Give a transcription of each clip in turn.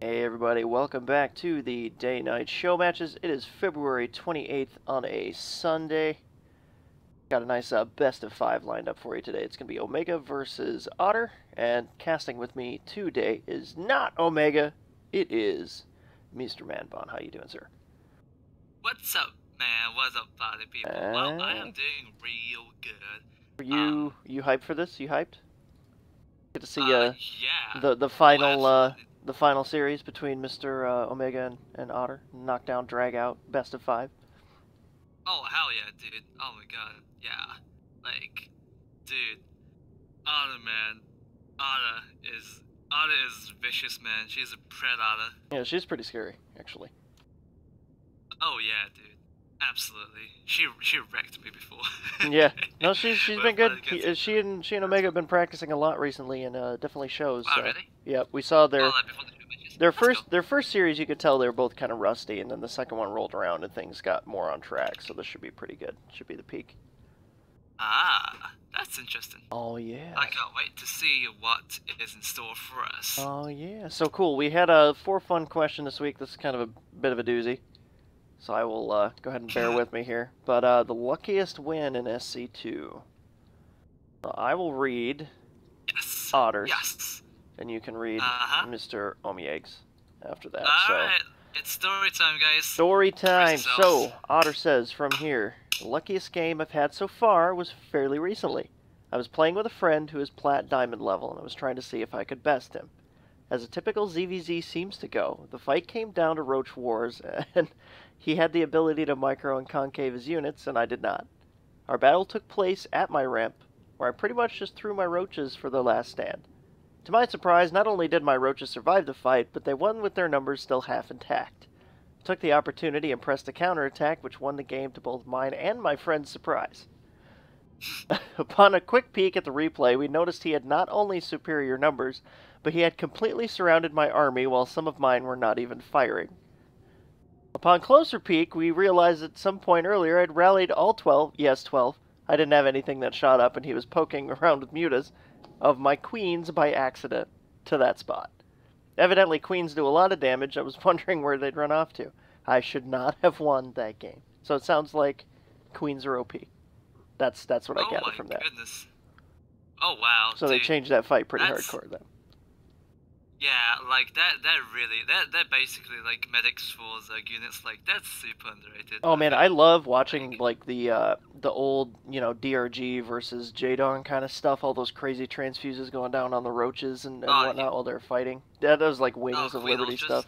Hey everybody, welcome back to the day-night show matches. It is February 28th on a Sunday. Got a nice best of 5 lined up for you today. It's going to be Omega versus Ottr, and casting with me today is not Omega, it is Mr. Manbon. How you doing, sir? What's up, man? What's up, party people? Well, I am doing real good. Are you hyped for this? You hyped? Get to see yeah. the final the final series between Mr. Omega and Ottr, knockdown, drag out, best of 5. Oh hell yeah, dude! Oh my god, yeah. Like, dude, Ottr, man, Ottr is vicious, man. She's a predator. Yeah, she's pretty scary, actually. Oh yeah, dude. Absolutely. She wrecked me before. Yeah. No, she's been good. She and Omega have been practicing a lot recently, and definitely shows. Oh, really? Yeah, we saw their before their first series. You could tell they were both kind of rusty, and then the second one rolled around and things got more on track. So this should be pretty good. Should be the peak. Ah, that's interesting. Oh yeah. I can't wait to see what is in store for us. Oh yeah. So cool. We had a 4 fun question this week. This is kind of a bit of a doozy. So I will go ahead and bear with me here. But the luckiest win in SC2. I will read Ottr's. Yes. And you can read Mr. Omie's after that. Alright, it's story time, guys. Story time. So, Ottr says from here, the luckiest game I've had so far was fairly recently. I was playing with a friend who is Plat Diamond level, and I was trying to see if I could best him. As a typical ZVZ seems to go, the fight came down to Roach Wars, and he had the ability to micro and concave his units, and I did not. Our battle took place at my ramp, where I pretty much just threw my roaches for the last stand. To my surprise, not only did my roaches survive the fight, but they won with their numbers still half intact. I took the opportunity and pressed a counterattack, which won the game to both mine and my friend's surprise. Upon a quick peek at the replay, we noticed he had not only superior numbers, but he had completely surrounded my army while some of mine were not even firing. Upon closer peek, we realized at some point earlier I'd rallied all 12, yes 12, I didn't have anything that shot up and he was poking around with mutas, of my queens by accident to that spot. Evidently queens do a lot of damage. I was wondering where they'd run off to. I should not have won that game. So it sounds like queens are OP. That's what I gathered from that. Oh my goodness. Oh wow. So dude, they changed that fight pretty hardcore then. Yeah, like that basically like medics for units, like that's super underrated. Oh man, I love watching like the old, you know, DRG versus Jadon kind of stuff, all those crazy transfuses going down on the roaches and whatnot while they're fighting. That was like Wings of Liberty stuff.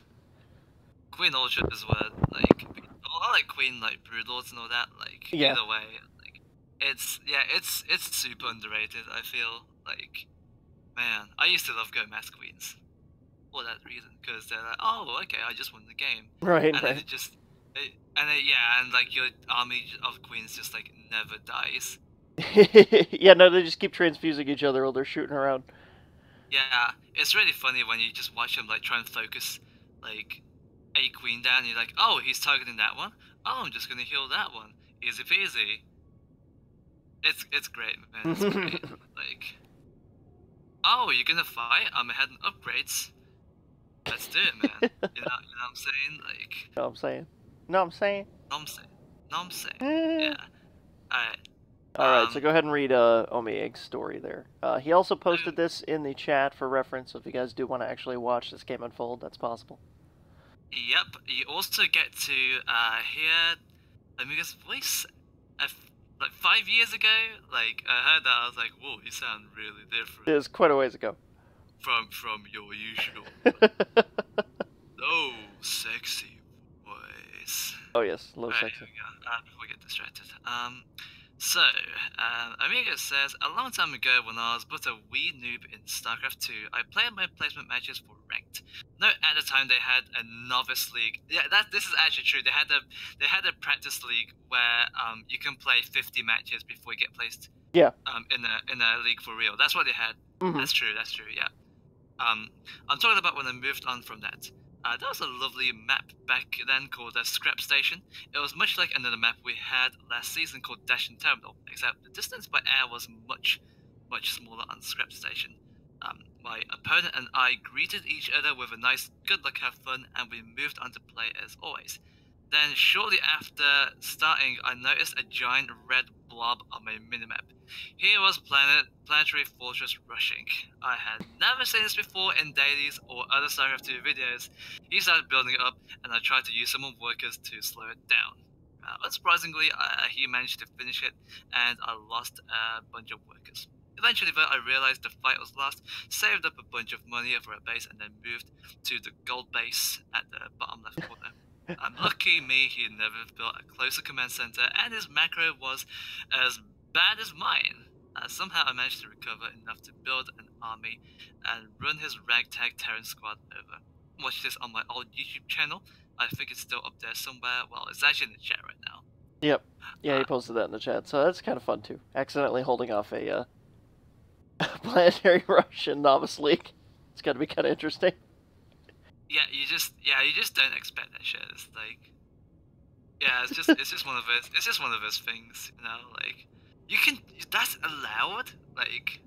Queen Ultras were like I like Queen like Broodlords and all that, like either way. Like it's super underrated, I feel. Like, man, I used to love Go Mass Queens. For that reason, because they're like, oh, okay, I just won the game, right? And then and like your army of queens just like never dies. Yeah, no, they just keep transfusing each other while they're shooting around. Yeah, it's really funny when you just watch them like try and focus like a queen down. And you're like, oh, he's targeting that one. Oh, I'm just gonna heal that one. Easy peasy. It's great, man. It's great. Like, oh, you're gonna fight? I'm ahead in upgrades. Let's do it, man. You know what I'm saying? Like. Know what I'm saying? Know what I'm saying? Know what I'm saying? Yeah. Alright. Alright, so go ahead and read Omie's story there. He also posted this in the chat for reference, so if you guys do want to actually watch this game unfold, that's possible. Yep. You also get to hear Omega's voice. Like 5 years ago, like I heard that, I was like, whoa, you sound really different. It was quite a ways ago. From your usual low sexy voice. Oh yes, low sexy. Before we get distracted. So, Omega says, a long time ago when I was but a wee noob in StarCraft 2, I played my placement matches for ranked. No, at the time they had a novice league. Yeah, this is actually true. They had a practice league where you can play 50 matches before you get placed. Yeah. In a league for real. That's what they had. Mm-hmm. That's true. Yeah. I'm talking about when I moved on from that. That was a lovely map back then called Scrap Station. It was much like another map we had last season called Dash and Terminal, except the distance by air was much smaller on Scrap Station. My opponent and I greeted each other with a nice good luck, have fun, and we moved on to play as always. Then, shortly after starting, I noticed a giant red blob on my minimap. Here was Planetary Fortress rushing. I had never seen this before in dailies or other StarCraft 2 videos. He started building it up, and I tried to use some workers to slow it down. Unsurprisingly, he managed to finish it, and I lost a bunch of workers. Eventually, though, I realized the fight was lost, saved up a bunch of money for a base, and then moved to the gold base at the bottom left corner. Lucky me, he never built a closer command center, and his macro was as bad as mine. Somehow I managed to recover enough to build an army and run his ragtag Terran squad over. Watch this on my old YouTube channel. I think it's still up there somewhere. Well, it's actually in the chat right now. Yep. Yeah, he posted that in the chat, so that's kind of fun too. Accidentally holding off a planetary rush in Novice League. It's got to be kind of interesting. Yeah, you just don't expect that shit. It's like, yeah, it's just one of those things, you know, like that's allowed, like.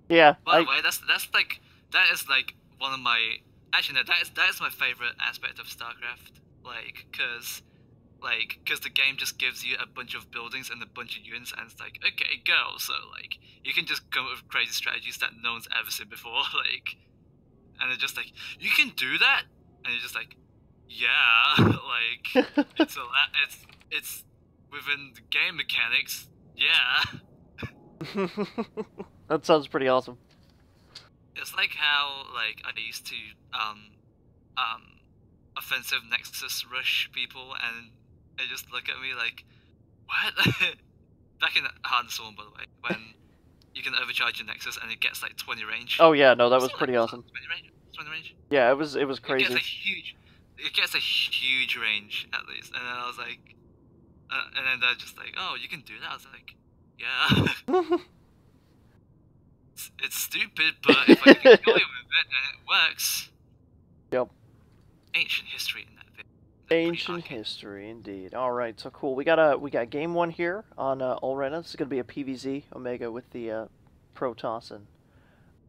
Yeah. By the way, that is like one of my actually no, that is my favorite aspect of StarCraft, like, cause the game just gives you a bunch of buildings and a bunch of units, and it's like, okay, go. So like you can just come up with crazy strategies that no one's ever seen before, like. And it's just like, you can do that, and you're just like, yeah, like it's within the game mechanics, yeah. That sounds pretty awesome. It's like how like I used to offensive Nexus rush people, and they just look at me like, what? Back in Heart and Soul, by the way, when you can overcharge your Nexus and it gets like 20 range. Oh yeah, no, that was pretty awesome. 20 range. Yeah, it was crazy. It gets a huge range at least, and then I was like, and then they're just like, oh, you can do that. I was like, yeah. it's stupid, but if I can kill you with it and it works. Yep. Ancient history in that video. Ancient history, indeed. All right, so cool. We got game one here on Ottr. This is gonna be a PvZ Omega with the Protoss and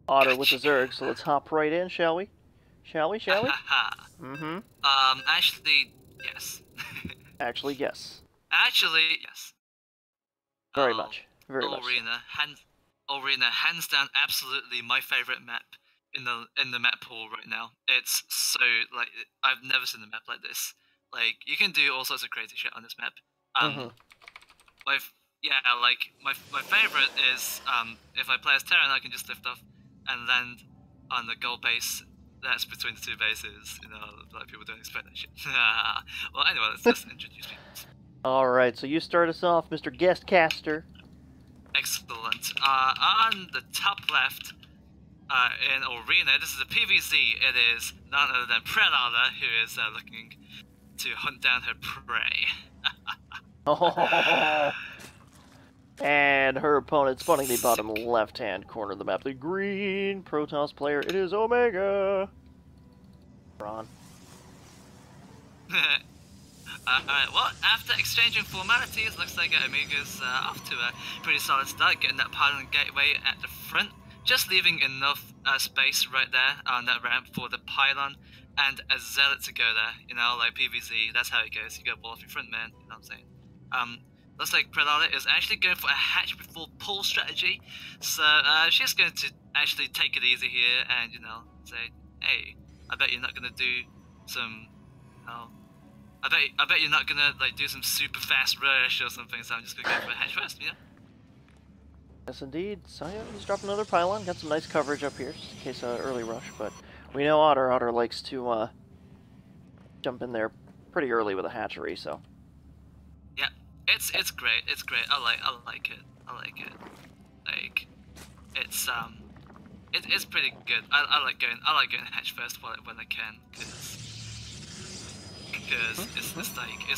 Ottr with the Zerg. So let's hop right in, shall we? Shall we? Mm-hmm. Actually, yes. Actually, yes. Actually, yes. Very much. Very much. Arena, hands down, absolutely my favorite map in the map pool right now. It's so like I've never seen a map like this. Like you can do all sorts of crazy shit on this map. My favorite is if I play as Terran, I can just lift off and land on the gold base that's between the two bases. You know, like people don't expect that shit. Well, anyway, let's just introduce people. All right, so you start us off, Mr. Guest Caster. Excellent. On the top left, in Arena, this is a PvZ. It is none other than Predator, who is looking to hunt down her prey. Oh. And her opponent spawning the bottom left-hand corner of the map. The green Protoss player, it is Omega. Ron. Alright, well, after exchanging formalities, looks like Omega's off to a pretty solid start, getting that pylon gateway at the front, just leaving enough space right there on that ramp for the pylon and a zealot to go there, you know, like PvZ, that's how it goes, you go ball off your front, man, you know what I'm saying? Looks like Predator is actually going for a hatch before pull strategy, so she's going to actually take it easy here and, you know, say, hey, I bet you're not going to do some, you know, I bet you're not gonna like do some super fast rush or something, so I'm just gonna go for a hatch first, yeah? Yes, indeed. So yeah, he's dropping another pylon. Got some nice coverage up here, just in case of early rush. But we know Ottr likes to jump in there pretty early with a hatchery. So yeah, it's great. It's great. I like it. Like it's pretty good. I like going hatch first when I can, because it's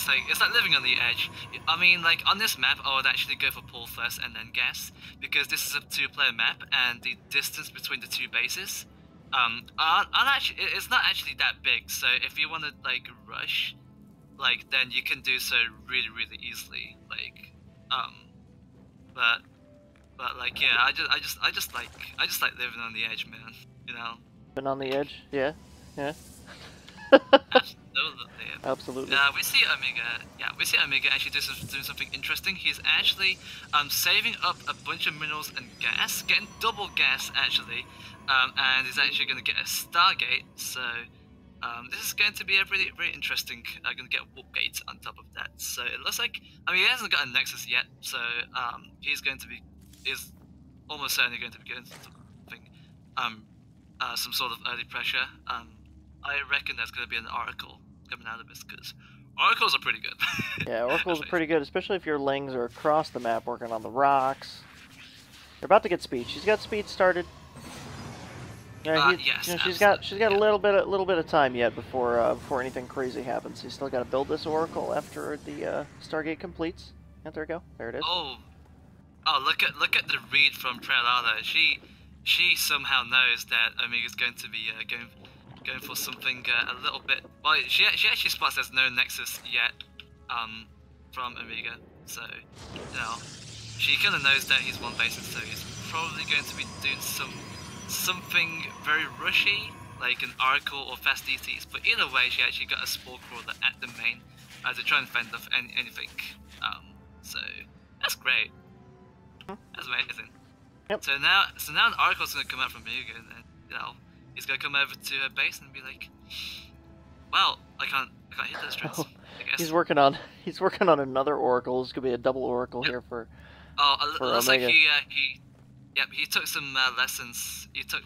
like living on the edge. I mean, like on this map, I would actually go for pull first and then gas, because this is a two-player map and the distance between the two bases, it's not actually that big. So if you want to like rush, like then you can do so really easily. Like, but But like, yeah, I just like living on the edge, man. You know. Been on the edge, yeah, yeah. Absolutely. Absolutely. We see Omega. Yeah, we see Omega actually doing something interesting. He's actually saving up a bunch of minerals and gas, getting double gas actually, and he's actually going to get a Stargate. So this is going to be a really very interesting. Going to get warp gates on top of that. So it looks like he hasn't got a Nexus yet. So he's going to be is almost certainly going to be getting something some sort of early pressure. I reckon there's going to be an Oracle coming out of this, because Oracles are pretty good. Yeah, Oracles are pretty good, especially if your Lings are across the map working on the rocks. They're about to get speed. She's got speed started. Yes, you know, she's got a little bit of time yet before anything crazy happens. You still got to build this Oracle after the Stargate completes. And there we go. There it is. Oh, look at the read from Prelada. She somehow knows that Omega's going to be going for something a little bit. Well, she actually spots there's no Nexus yet from Omega, so you know she kind of knows that he's one basis, so he's probably going to be doing something very rushy, like an Oracle or fast DTs. But either way, she actually got a Spore Crawler at the main to try and fend off anything. So that's great. That's amazing. Yep. So now an Oracle's gonna come out from Omega, and then you know. He's gonna come over to her base and be like, "Well, I can't hit those threats." Oh, I guess. he's working on another Oracle. It's gonna be a double Oracle here for. It looks Omega. like he took some lessons. He took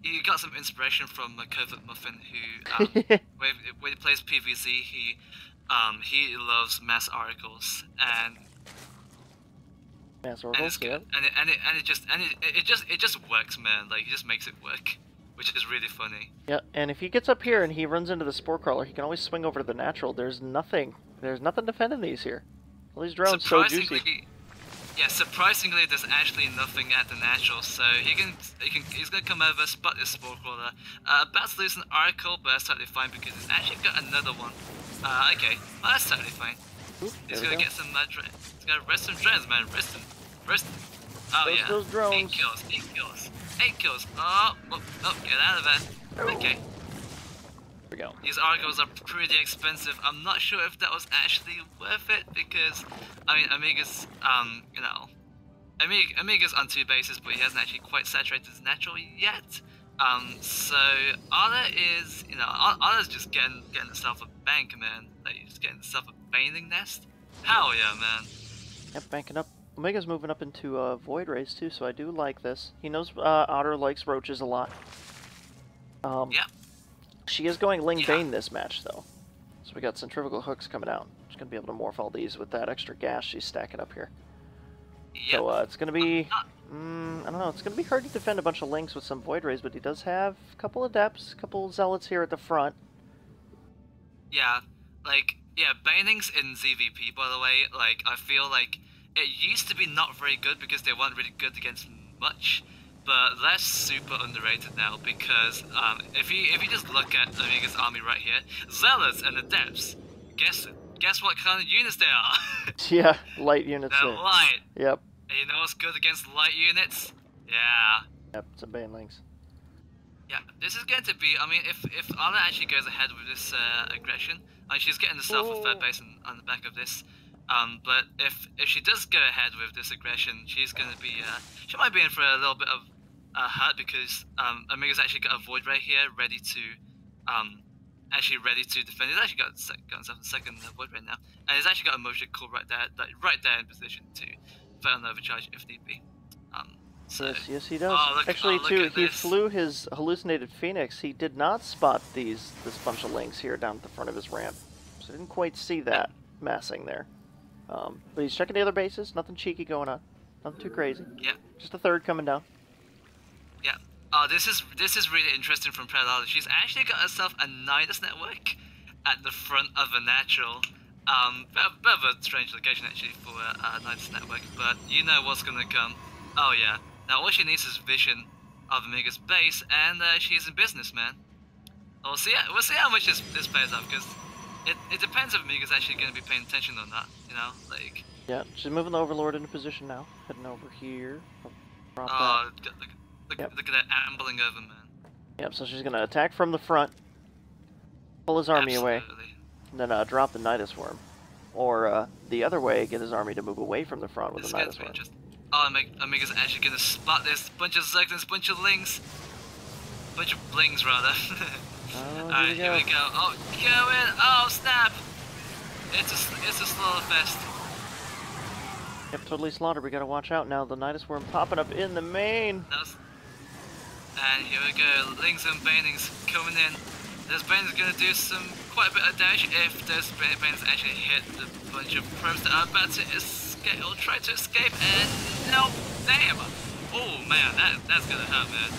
he got some inspiration from Covert Muffin, who when he plays PvZ, he loves mass oracles and. Mass Oracles, yeah. It just works, man. Like he just makes it work, which is really funny. Yeah, and if he gets up here and he runs into the Spore Crawler, he can always swing over to the natural. There's nothing defending these here. All these drones so juicy. Yeah, surprisingly, there's actually nothing at the natural, so he's gonna come over, spot this Spore Crawler. About to lose an Oracle, but that's totally fine because he's actually got another one. Okay, well, that's totally fine. Ooh, he's gonna get some he's gonna rest some drones, man. Rest them. Oh yeah. Those drones. 8 kills. Oh, get out of there. Oh. Okay. There we go. These Oracles are pretty expensive. I'm not sure if that was actually worth it because, Omega's, Omega's on 2 bases, but he hasn't actually quite saturated his natural yet. So Ottr is, Otter's just getting himself a bank, man. Like, he's getting himself a bathing nest. Hell yeah, man. Yep, banking up. Omega's moving up into Void Rays too, so I do like this. He knows Ottr likes roaches a lot. Yep. She is going Ling Bane this match, though. So we got centrifugal hooks coming out. She's going to be able to morph all these with that extra gas she's stacking up here. Yep. So it's going to be... I don't know, it's going to be hard to defend a bunch of Lings with some Void Rays, but he does have a couple Adepts, a couple Zealots here at the front. Yeah, banings in ZVP, by the way, I feel like it used to be not very good because they weren't really good against much. But they're super underrated now because if you just look at Omega's army right here, Zealots and Adepts, guess what kind of units they are? Yeah, light units. They're light. Yep. And you know what's good against light units? Yeah. Yep, some Banelings. Yeah, this is going to be, if Ottr actually goes ahead with this aggression, she's getting herself a third base on the back of this. But if she does go ahead with this aggression, she's going to be, she might be in for a little bit of hurt because Omega's actually got a Void Ray here, ready to defend. He's actually got himself a second Void Ray now, and he's actually got a motion core right there in position to fail an overcharge if need be. So, yes, he does. Actually, too, he flew his hallucinated Phoenix. He did not spot this bunch of Lings here down at the front of his ramp, so I didn't quite see that massing there. But he's checking the other bases. Nothing cheeky going on. Nothing too crazy. Yeah. Just a third coming down. Yeah. This is really interesting from Prelada. She's actually got herself a Nidus network at the front of a natural. Bit of a strange location actually for a Nidus network, but you know what's gonna come. Oh yeah. Now all she needs is vision of Omega's base, and she's in business, man. We'll see how much this pays off, because it depends if Omega's actually going to be paying attention or not, you know? Yeah, she's moving the Overlord into position now. Heading over here. Drop that. Oh, look Yep. at that ambling over, man. Yep, so she's gonna attack from the front, pull his army away, and then drop the Nidus Worm. Or the other way, get his army to move away from the front with the Nidus Worm. Oh, Omega's actually gonna spot this bunch of Zerglings, bunch of Lings. Bunch of Blings, rather. Alright, here we go. Oh, go in! Oh, snap! It's a slaughter fest. Yep, totally slaughtered. We gotta watch out now. The Nidus Worm popping up in the main. And here we go. Lings and Banings coming in. This Baning's gonna do quite a bit of damage if those Banings actually hit the bunch of probes that are about to escape or try to escape. And no, damn! Oh man, that's gonna hurt, man.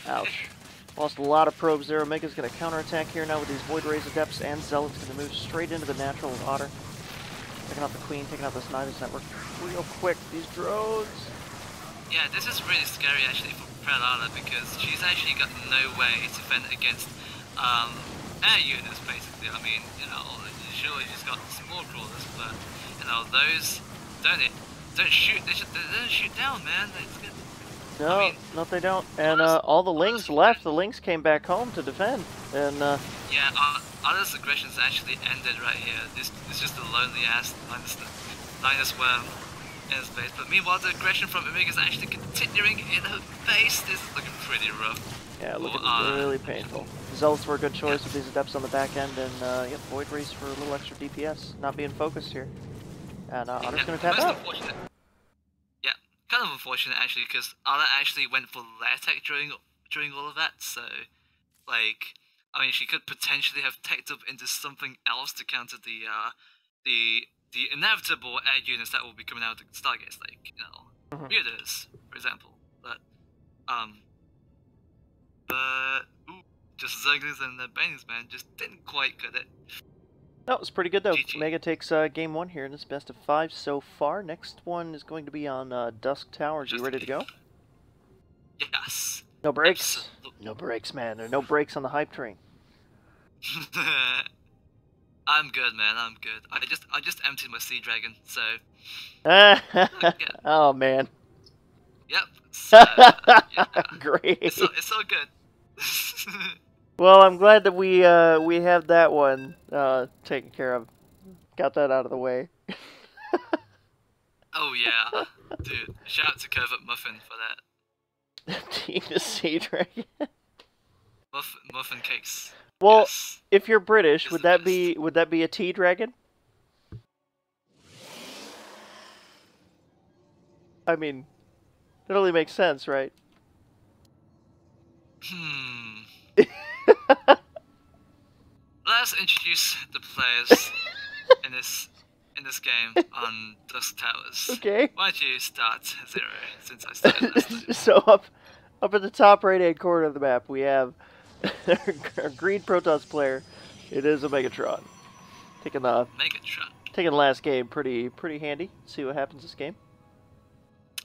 Ouch. Lost a lot of probes there. Omega's going to counterattack here now with these Void Rays Adepts and Zealots. Going to move straight into the natural with Ottr. Taking out the Queen, taking out this Nidus network real quick. These drones. Yeah, this is really scary actually for Prelala because she's actually got no way to defend against air units basically. I mean, you know, sure she's got small crawlers, but you know, those don't shoot. They don't shoot down, man. No, I mean, no, they don't. And all the Lings left. The Lings came back home to defend. And yeah, Ottr's aggression's actually ended right here. This is just a lonely ass Nidus Worm in his base. But meanwhile, the aggression from Omega is actually continuing in her base. This is looking pretty rough. Yeah, looking really painful. Zealots were a good choice with these Adepts on the back end, and yep, Void Rays for a little extra DPS, not being focused here. And Ottr's going to tap out. Yeah, kind of unfortunate actually, because Ottr actually went for lair tech during all of that. So, like, I mean, she could potentially have teched up into something else to counter the inevitable air units that will be coming out of the Stargates, like, you know, Mutas, for example. But ooh, just Zerglings and the Banings, man, just didn't quite get it. That was pretty good though. GG. Omega takes game 1 here in this best of 5 so far. Next one is going to be on Dusk Towers. You ready to go? Yes. No breaks. Absolutely. No breaks, man. There are no breaks on the hype train. I'm good, man. I'm good. I just emptied my Sea Dragon, so. Oh man. Yep. So, yeah. Great. It's all good. Well, I'm glad that we have that one taken care of. Got that out of the way. Oh yeah, dude! Shout out to Covert Muffin for that. Team the Sea Dragon. Muffin cakes. Well, yes. If you're British, would that be a tea dragon? I mean, it only makes sense, right? Let's introduce the players in this game on Dusk Towers. Okay. Why don't you start, Zero, since I started last time. So up at the top right-hand corner of the map, we have our green Protoss player. It is a Megatron. Taking the last game pretty handy. See what happens this game.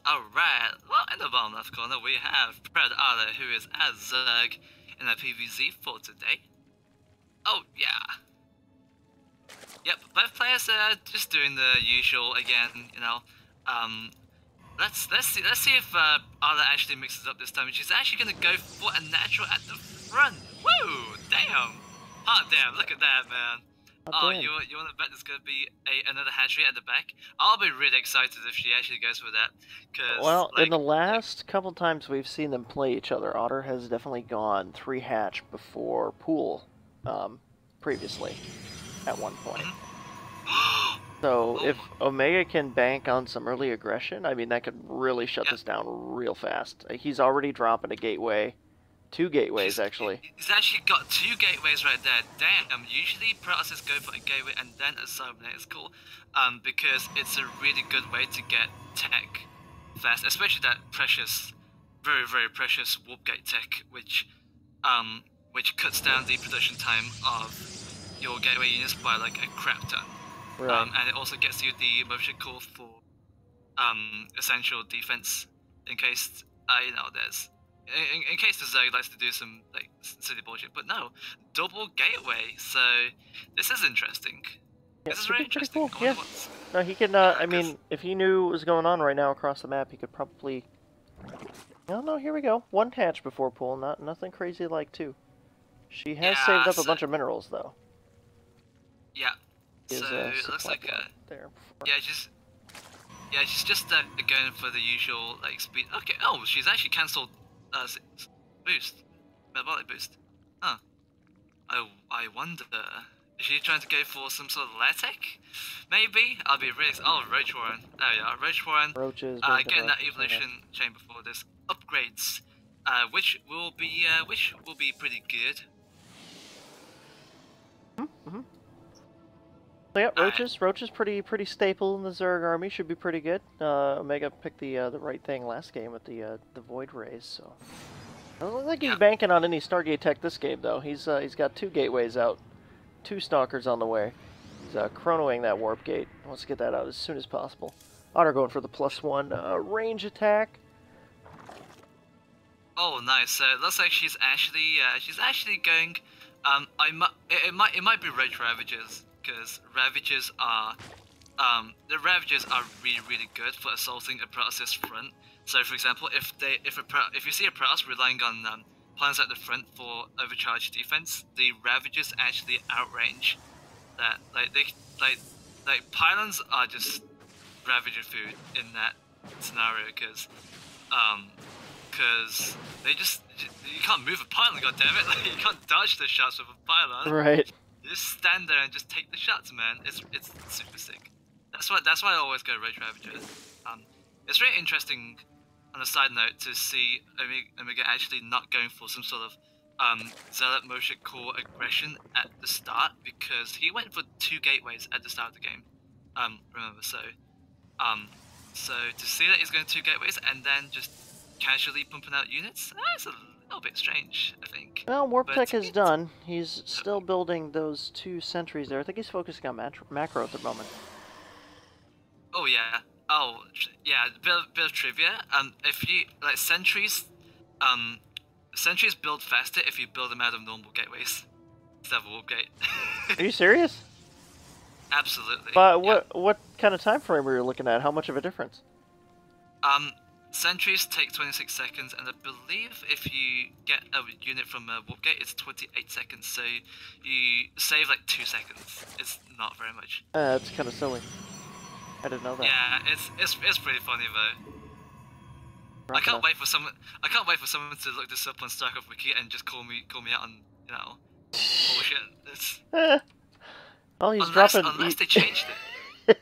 Alright, well, in the bottom left corner we have Ottr, who is as Zerg in a PvZ for today. Oh, yeah. Yep, both players are just doing the usual again, you know. Let's see if Ottr actually mixes up this time. She's actually gonna go for a natural at the front. Woo! Damn! Hot damn, look at that, man. Oh, you want to bet there's going to be another hatchery at the back? I'll be really excited if she actually goes for that. Well, like, in the last couple times we've seen them play each other, Ottr has definitely gone 3 hatch before pool previously at one point. So if Omega can bank on some early aggression, I mean, that could really shut this down real fast. He's already dropping a gateway. 2 gateways, actually. He's actually got 2 gateways right there. Damn, usually Protosses go for a gateway and then a summoner. It's cool, because it's a really good way to get tech fast, especially that precious, very, very precious warp gate tech, which cuts down the production time of your gateway units by like a crap ton. Right. And it also gets you the motion core for essential defense in case you know there's. In case the Zerg likes to do some like silly bullshit, but no, double gateway. So this is interesting. Yeah, This is should very be pretty interesting. cool. I Yeah. wonder what's... No, he can. Yeah, I mean, if he knew what was going on right now across the map, he could probably. Oh no, here we go. One hatch before pool. Nothing crazy like two. She has saved yeah, up a so... bunch of minerals though. Yeah. So, Is it looks supply like... point there. Before. Yeah, just... Yeah, she's just going for the usual, like, speed... Okay, oh, she's actually cancelled... boost. Metabolic boost. Huh. I wonder... Is she trying to go for some sort of Letic? Maybe? I'll be really... Oh, Roach Warren. There we are. Roach Warren. Roaches. Getting that evolution chain before this. Upgrades. Which will be pretty good. Mm-hmm. So yeah, roaches pretty staple in the Zerg army. Should be pretty good. Omega picked the right thing last game with the Void Rays, so I don't think he's banking on any Stargate tech this game though. He's got 2 gateways out, 2 stalkers on the way. He's chronoing that warp gate. Wants to get that out as soon as possible. Ottr going for the +1 range attack. Oh, nice. So it looks like she's actually going. It might be Roach Ravagers, because Ravagers are the Ravagers are really good for assaulting a Protoss front. So for example, if you see a Protoss relying on plans at the front for overcharged defense, the Ravagers actually outrange that. Like pylons are just Ravager food in that scenario, because you can't move a pylon, goddammit. Like, you can't dodge the shots with a pylon. Right. You just stand there and just take the shots, man. It's super sick. That's why I always go Rage Ravager. It's really interesting, on a side note, to see Omega actually not going for some sort of Zealot Motion Core aggression at the start, because he went for 2 gateways at the start of the game. Remember, so to see that he's going 2 gateways and then just casually pumping out units, that's a little bit strange, I think. Well, Warp Tech is done. He's still building those 2 sentries there. I think he's focusing on macro at the moment. Oh yeah. Oh yeah. Bit of trivia. If you like sentries, sentries build faster if you build them out of normal gateways instead of warp gate. Are you serious? Absolutely. But what kind of time frame were you looking at? How much of a difference? Sentries take 26 seconds, and I believe if you get a unit from a warp gate, it's 28 seconds. So you save like 2 seconds. It's not very much. It's kind of silly. I didn't know that. Yeah, it's pretty funny though. I can't wait for someone to look this up on StarCraft Wiki and just call me out on, you know, bullshit. It's... Oh, he's unless they changed it.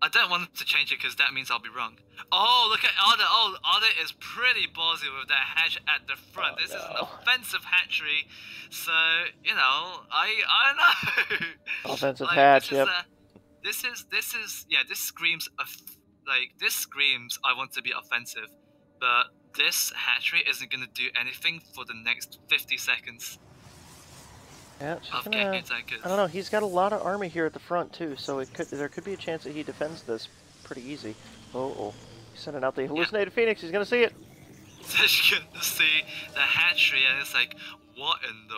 I don't want them to change it, because that means I'll be wrong. Oh, look at Ottr. Oh, Ottr is pretty ballsy with that hatch at the front. This is an offensive hatchery, so you know, I don't know. Offensive hatch. Yep. This screams this screams I want to be offensive, but this hatchery isn't gonna do anything for the next 50 seconds. Yeah, I don't know. He's got a lot of army here at the front too, so there could be a chance that he defends this pretty easy. Oh, he's sending out the hallucinated Phoenix. He's gonna see it. He's gonna see the hatchery, and it's like, what in the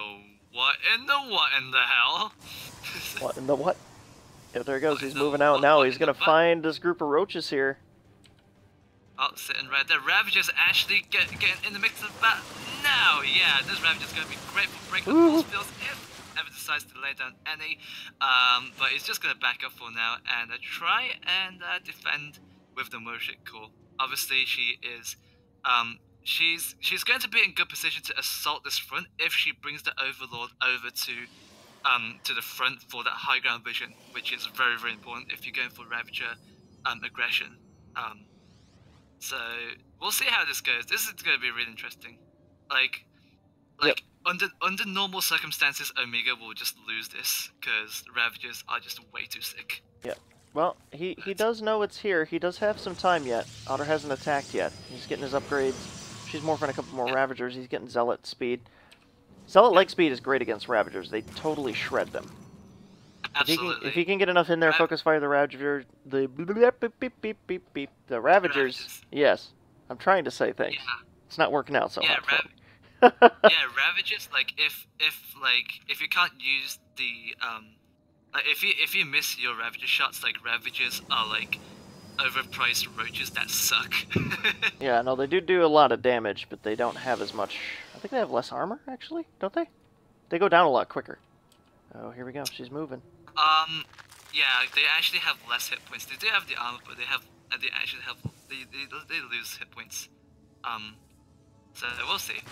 hell? What in the what? Yeah, there he goes. He's moving out now. He's gonna find this group of roaches here. Oh, sitting right there. Ravager's actually getting in the mix of that now. Yeah, this Ravager's gonna be great for breaking the force fields if ever decides to lay down any. But he's just gonna back up for now and try and defend with the motion core. Obviously, she is. She's going to be in good position to assault this front if she brings the Overlord over to the front for that high ground vision, which is very important if you're going for Ravager aggression. So we'll see how this goes. This is going to be really interesting. Like under normal circumstances, Omega will just lose this because Ravagers are just way too sick. Yeah. Well, he does know it's here. He does have some time yet. Ottr hasn't attacked yet. He's getting his upgrades. She's morphing a couple more Ravagers. He's getting Zealot speed. Zealot leg speed is great against Ravagers. They totally shred them. Absolutely. If he can get enough in there, focus fire the Ravager, the Ravagers. Yes, I'm trying to say things. Yeah. It's not working out so hard for me. Yeah, Ravagers, like if you can't use the Like if you miss your Ravager shots, like Ravagers are like overpriced roaches that suck. Yeah, no, they do a lot of damage, but they don't have as much. I think they have less armor, actually, don't they? They go down a lot quicker. Oh, here we go. She's moving. Yeah, they actually have less hit points. They do have the armor, but they actually have they lose hit points. So we'll see.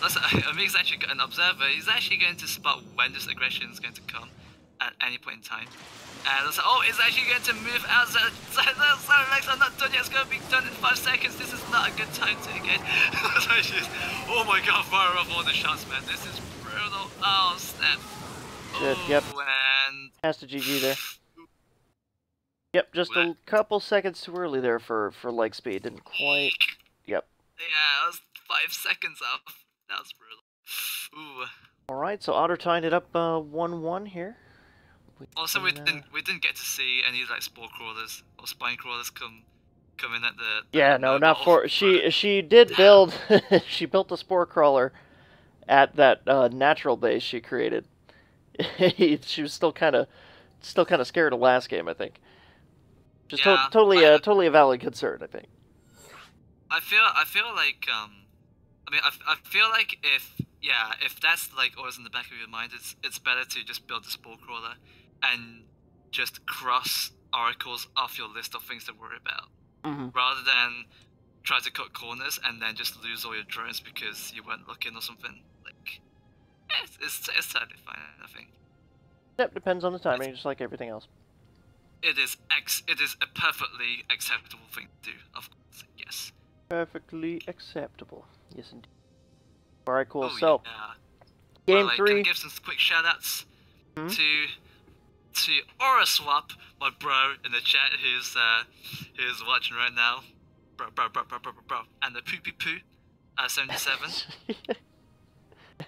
Amig's actually got an observer. He's actually going to spot when this aggression is going to come at any point in time. And it's like, oh, it's actually going to move out. Legs are not done yet. It's going to be done in 5 seconds. This is not a good time to engage. Oh my god, fire off all the shots, man. This is brutal. Oh, snap. Good, Oh, yep. and... Has to GG there. Yep, just a couple seconds too early there for leg speed. Didn't quite... Yep. Yeah, I was 5 seconds off. That was brutal. Ooh. Alright, so Ottr tying it up 1-1 here. Also, we didn't get to see any like spore crawlers or spine crawlers come in at the... Yeah, no, not for... She did build... she built a spore crawler at that natural base she created. She was still kind of scared of last game, I think. Just yeah, totally a valid concern, I think. I feel like I mean I feel like if that's like always in the back of your mind, it's better to just build a spore crawler and just cross oracles off your list of things to worry about, rather than try to cut corners and then just lose all your drones because you weren't looking or something. Like, it's totally fine, I think. Yep, depends on the timing, just like everything else. It is a perfectly acceptable thing to do, of course, yes. Perfectly acceptable. Yes, indeed. Alright, cool. Oh, so, yeah. game well, 3. Can I give some quick shoutouts to Aura Swap, my bro in the chat who's watching right now. Bro. And the Poopy Poo 77.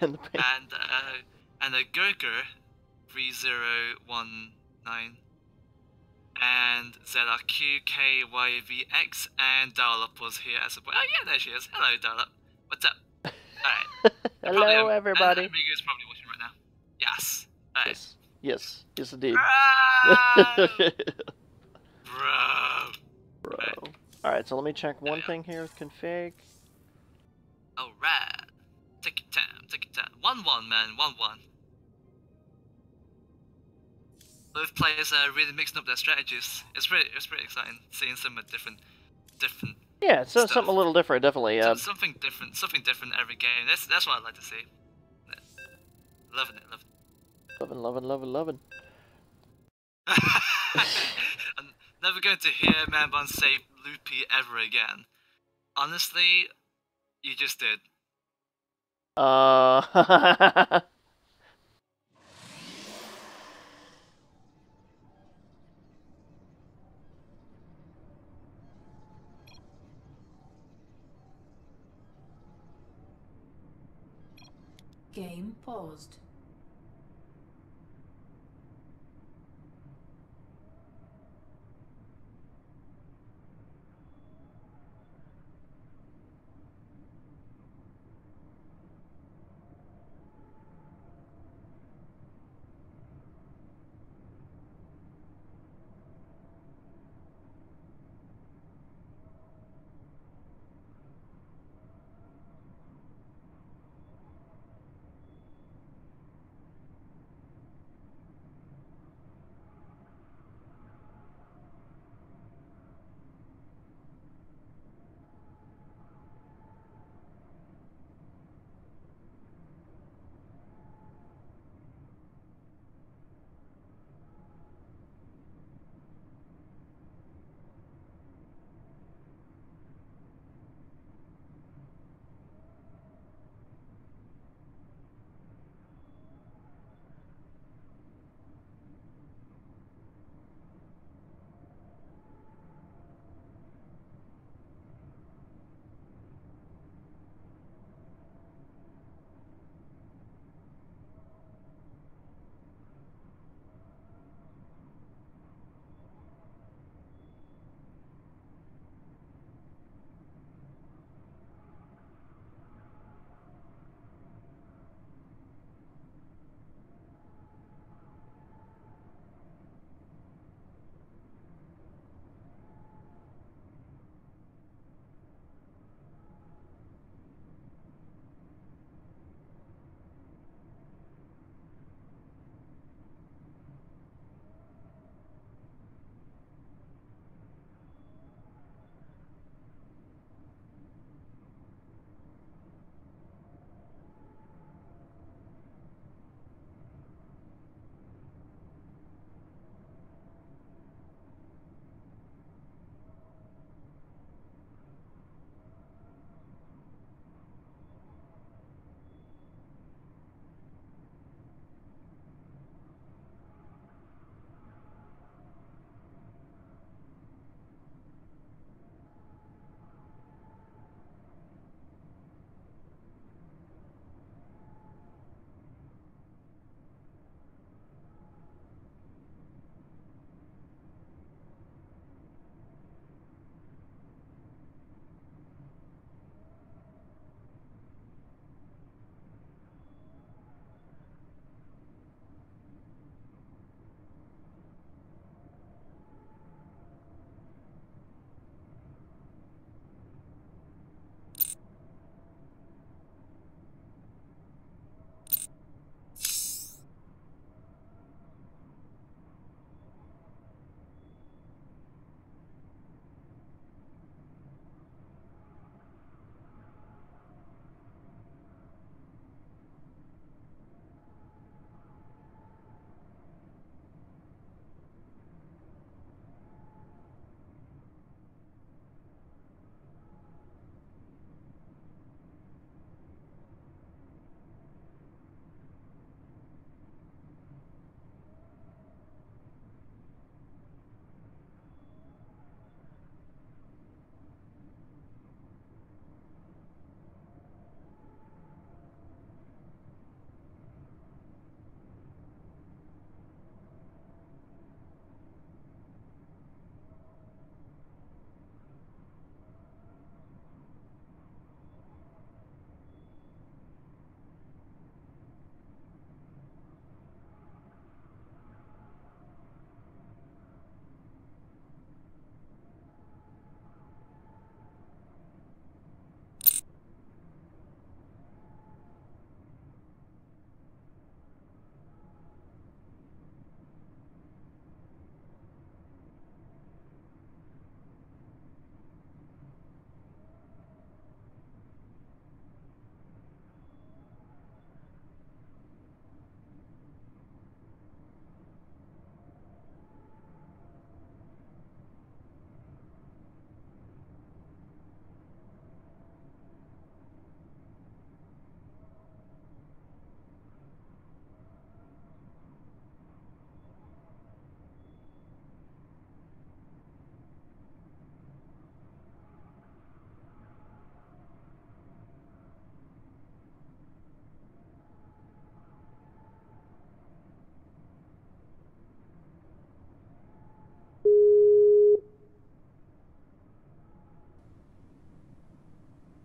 and the Gurgur 3019. And ZRQKYVX and Darlup was here as a boy. Oh yeah, there she is. Hello, Darlup. What's up? Alright. Hello, everybody. Amigo's probably watching right now. Yes. Alright. Yes, indeed. Bro. Alright, so let me check one thing here with config. Alright. Take your time. 1-1, man. 1-1. Both players are really mixing up their strategies. It's pretty exciting seeing some different. Yeah, so stuff. something a little different, definitely. Something different every game. That's what I like to see. Loving it. Loving. I'm never going to hear Manbun say loopy ever again. Honestly, you just did. Game paused.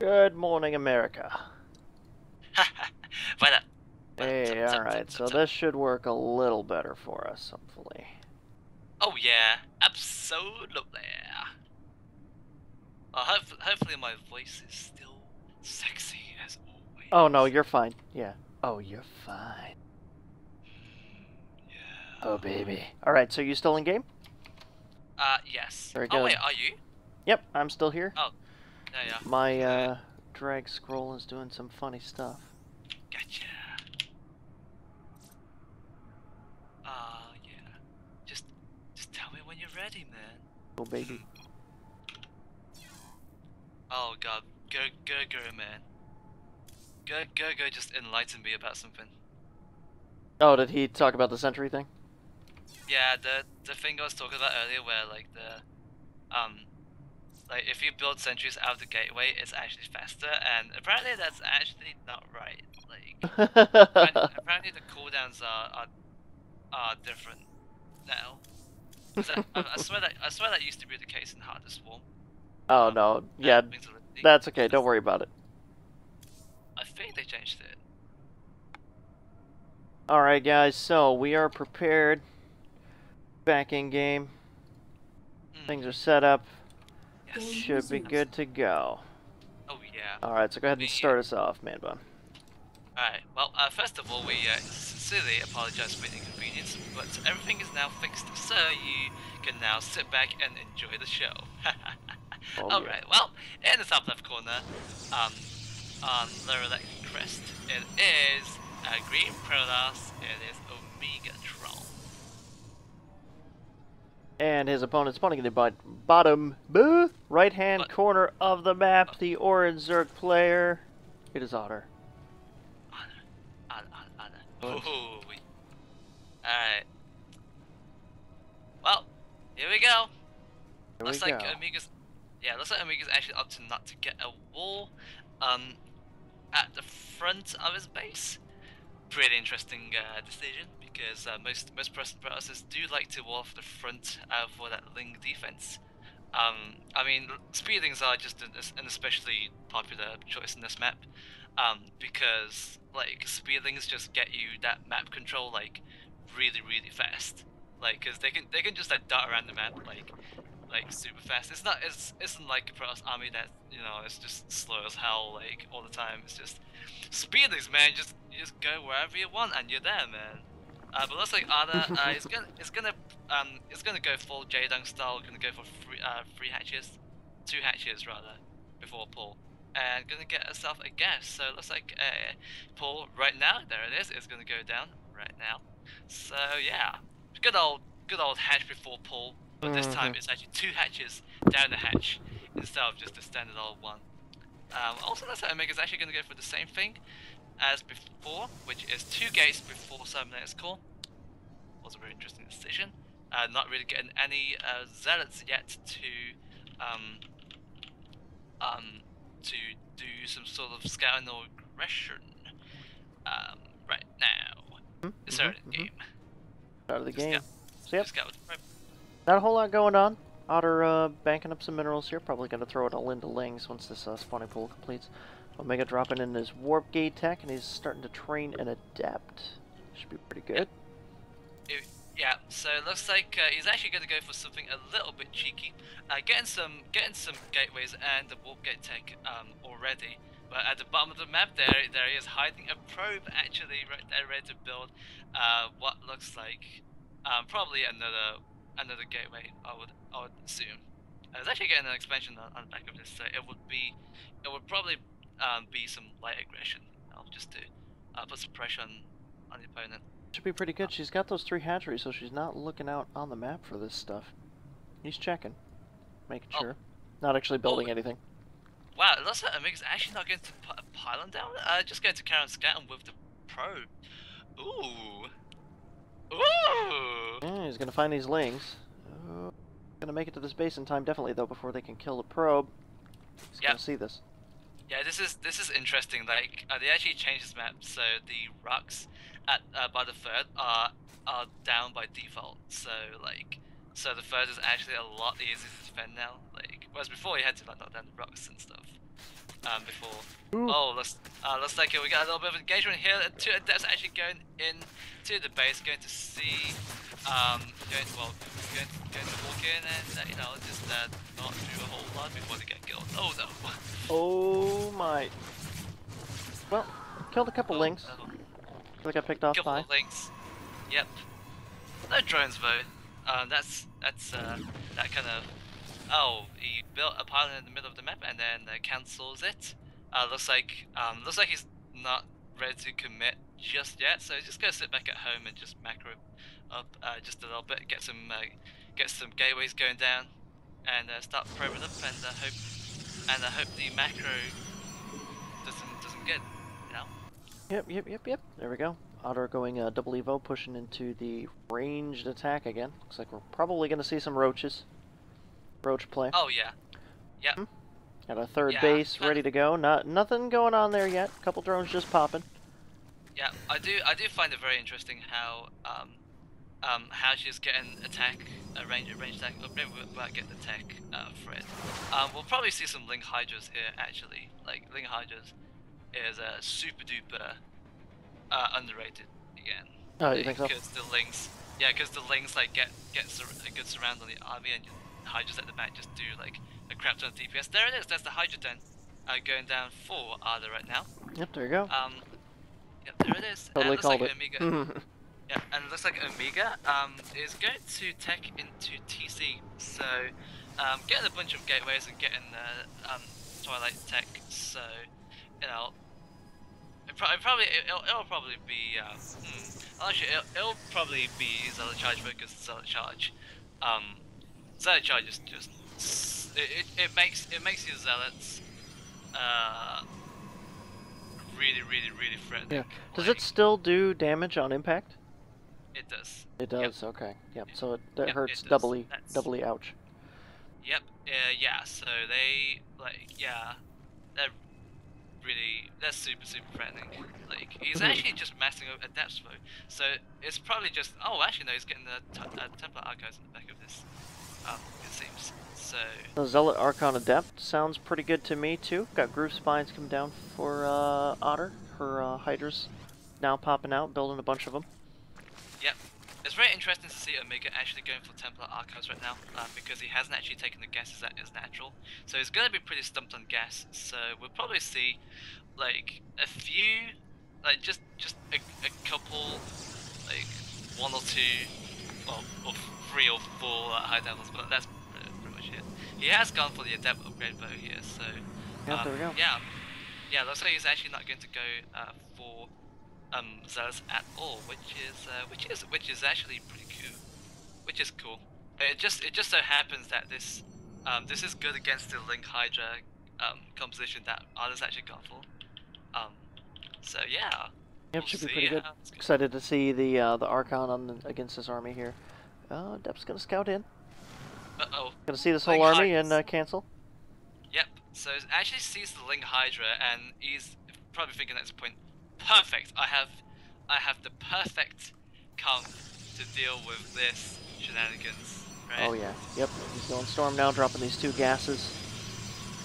Good morning, America. What up? Hey, alright, so this should work a little better for us, hopefully. Oh yeah, absolutely. Hopefully my voice is still sexy as always. Oh no, you're fine. Yeah. Oh, you're fine. Yeah. Oh, baby. Alright, so you still in game? Yes. Very Oh good. wait, are you? Yep, I'm still here. Oh, yeah. My, drag scroll is doing some funny stuff. Gotcha. Yeah. Just tell me when you're ready, man. Oh, baby. Oh god, go, man. Go, just enlighten me about something. Oh, did he talk about the sentry thing? Yeah, the thing I was talking about earlier where like like if you build sentries out of the gateway, it's actually faster, and apparently that's actually not right. Like apparently the cooldowns are different now. I swear that used to be the case in Harder Swarm. Oh, no. Yeah, that's okay. Don't worry about it. I think they changed it. Alright, guys, so we are prepared. Back in game. Things are set up. Yes. Should be good to go. Oh yeah. Alright, so go ahead and start us off, man bun. Alright, well, first of all, we sincerely apologize for the inconvenience, but everything is now fixed, so you can now sit back and enjoy the show. Oh, Alright, well, in the top left corner, on lower left crest, it is Green Protoss, it is Omega Troll. And his opponent's pointing in the bottom right-hand corner of the map, the orange Zerg player. It is Ottr. Alright. Well, here we go. Looks like Omega's actually up to not to get a wall at the front of his base. Pretty interesting decision, because most processors do like to wall off the front for that Ling defense. I mean, speedlings are just an especially popular choice in this map, because like speedlings just get you that map control like really fast, like because they can just like dart around the map like super fast. Isn't like a Protoss army that, you know, it's just slow as hell like all the time. It's just speedlings, man. You just go wherever you want and you're there, man. But looks like Ottr is gonna go full J-Dung style. Gonna go for three hatches, 2 hatches rather, before pull, and gonna get herself a gas. So it looks like pull right now. There it is gonna go down right now. So yeah, good old hatch before pull. But this time it's actually 2 hatches down the hatch instead of just a standard old one. Also, looks like Omega's actually going to go for the same thing as before, which is 2 gates before Terminator's core. Was a very interesting decision. Not really getting any zealots yet to do some sort of scouting or aggression. Right now, it's early in the game. Out of the game. So yep. Right. Not a whole lot going on. Ottr banking up some minerals here. Probably going to throw it all into Lings once this spawning pool completes. Omega dropping in his warp gate tech, and he's starting to train an adept. Should be pretty good. Yeah, so it looks like he's actually going to go for something a little bit cheeky, getting some gateways and the warp gate tech already. But at the bottom of the map, there he is hiding a probe, actually right there, ready to build what looks like probably another gateway. I would assume. It's actually getting an expansion on the back of this, so it would probably be some light aggression, just to put some pressure on the opponent. Should be pretty good. She's got those 3 hatcheries, so she's not looking out on the map for this stuff. He's checking, making sure, not actually building anything. Wow, it looks like Omega's actually not going to put a pylon down. Just going to carry on scouting with the probe. Ooh. Yeah, he's gonna find these Lings. Gonna make it to this base in time, definitely though, before they can kill the probe. He's gonna see this. Yeah, this is interesting. Like they actually changed this map, so the rocks at by the third are down by default. So the third is actually a lot easier to defend now. Like whereas before you had to like knock down the rocks and stuff. before. Ooh. Oh, looks like we got a little bit of engagement here. Two adepts actually going in to the base, going to see, going to walk in and you know, just not do a whole lot before they get killed. Oh no. Oh my. Well, killed a couple links. Oh. They got picked off Couple by. of links. Yep. No drones though. That's that kind of. Oh, he built a pylon in the middle of the map and then cancels it. Looks like he's not ready to commit just yet, so he's just gonna sit back at home and just macro up just a little bit, get some gateways going down, and start probing up and hope the macro doesn't get, you know. Yep. There we go. Ottr going double Evo, pushing into the ranged attack again. Looks like we're probably going to see some roaches. Roach play. Oh yeah. Yep. Got a third base ready to go. Nothing going on there yet. Couple drones just popping. Yeah, I do find it very interesting how she's getting a range attack. Maybe we'll get the tech for it. We'll probably see some Link Hydras here actually. Like Link Hydras is super duper underrated again. Oh, you think so? Because the links like get a good surround on the army, and Hydras at the back just do like a crap ton of DPS. There it is. That's the Hydra den going down for Ottr right now. Yep, there you go. Yep, there it is. Totally called like it. Omega, yeah, and it looks like Omega is going to tech into TC. So getting a bunch of gateways and getting Twilight tech. So you know. It'll probably be actually it'll probably be Zealot Charge because Zealot Charge is just it makes your Zealots really threatening. Yeah. Does it still do damage on impact? It does. It does. Yep. Okay. Yep. So that Yep, hurts it does. doubly. Ouch. Yep. Yeah. So they they're super threatening. Like he's actually just messing up at depth though. So it's probably just actually no, he's getting the Templar Archives in the back of this. It seems. So The Zealot Archon Adept sounds pretty good to me too. Got Groove Spines coming down for Ottr. Her Hydras now popping out, building a bunch of them. yep. It's very interesting to see Omega actually going for Templar Archives right now, because he hasn't actually taken the gases that is natural. So he's going to be pretty stumped on gas, so we'll probably see, like, a few, like, just a couple, like, one or two, or 3 or 4 high devils, but that's pretty much it. He has gone for the Adept upgrade bow here, so, Yep, there we go. yeah, looks like he's actually not going to go for Zealous at all, which is actually pretty cool. Which is cool. It just so happens that this is good against the Link Hydra composition that Ottr's actually gone for. So yeah. Yep, should be pretty good. Excited to see the Archon against this army here. Dep's gonna scout in. Gonna see this whole Link army Hydras. and cancel. Yep. So it actually sees the Link Hydra and he's probably thinking at this point, perfect. I have the perfect comp to deal with this shenanigans, right? Oh yeah. Yep. He's going Storm now, dropping these 2 gases.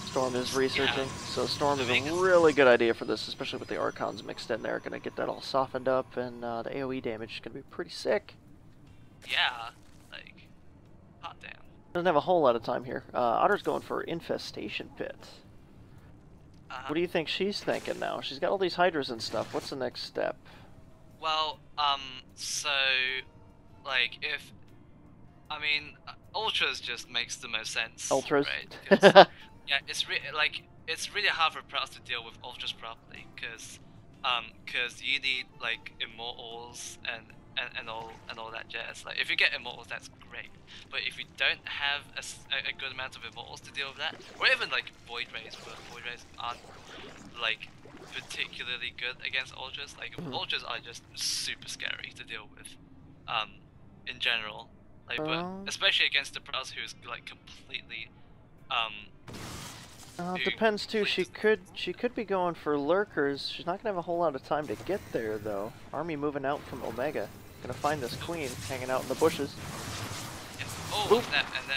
Storm is researching, so Storm is a really good idea for this, especially with the Archons mixed in there. Gonna get that all softened up, and the AoE damage is gonna be pretty sick. Yeah, like, hot damn. Doesn't have a whole lot of time here. Otter's going for Infestation Pit. What do you think she's thinking now? She's got all these Hydras and stuff. What's the next step? Well, so, like, Ultras just makes the most sense. Ultras? Right? 'Cause, yeah, it's really hard for Prowls to deal with Ultras properly, because you need, like, Immortals and all that jazz. Like, if you get Immortals, that's great. But if you don't have a good amount of Immortals to deal with that, or even like Void Rays, but Void Rays aren't like particularly good against Ultras. Like Ultras are just super scary to deal with, in general. Like, but especially against the Prowls who's like completely Depends too. She could be going for lurkers. She's not gonna have a whole lot of time to get there though. Army moving out from Omega. Gonna find this queen hanging out in the bushes. Yeah. Oh, look at that! And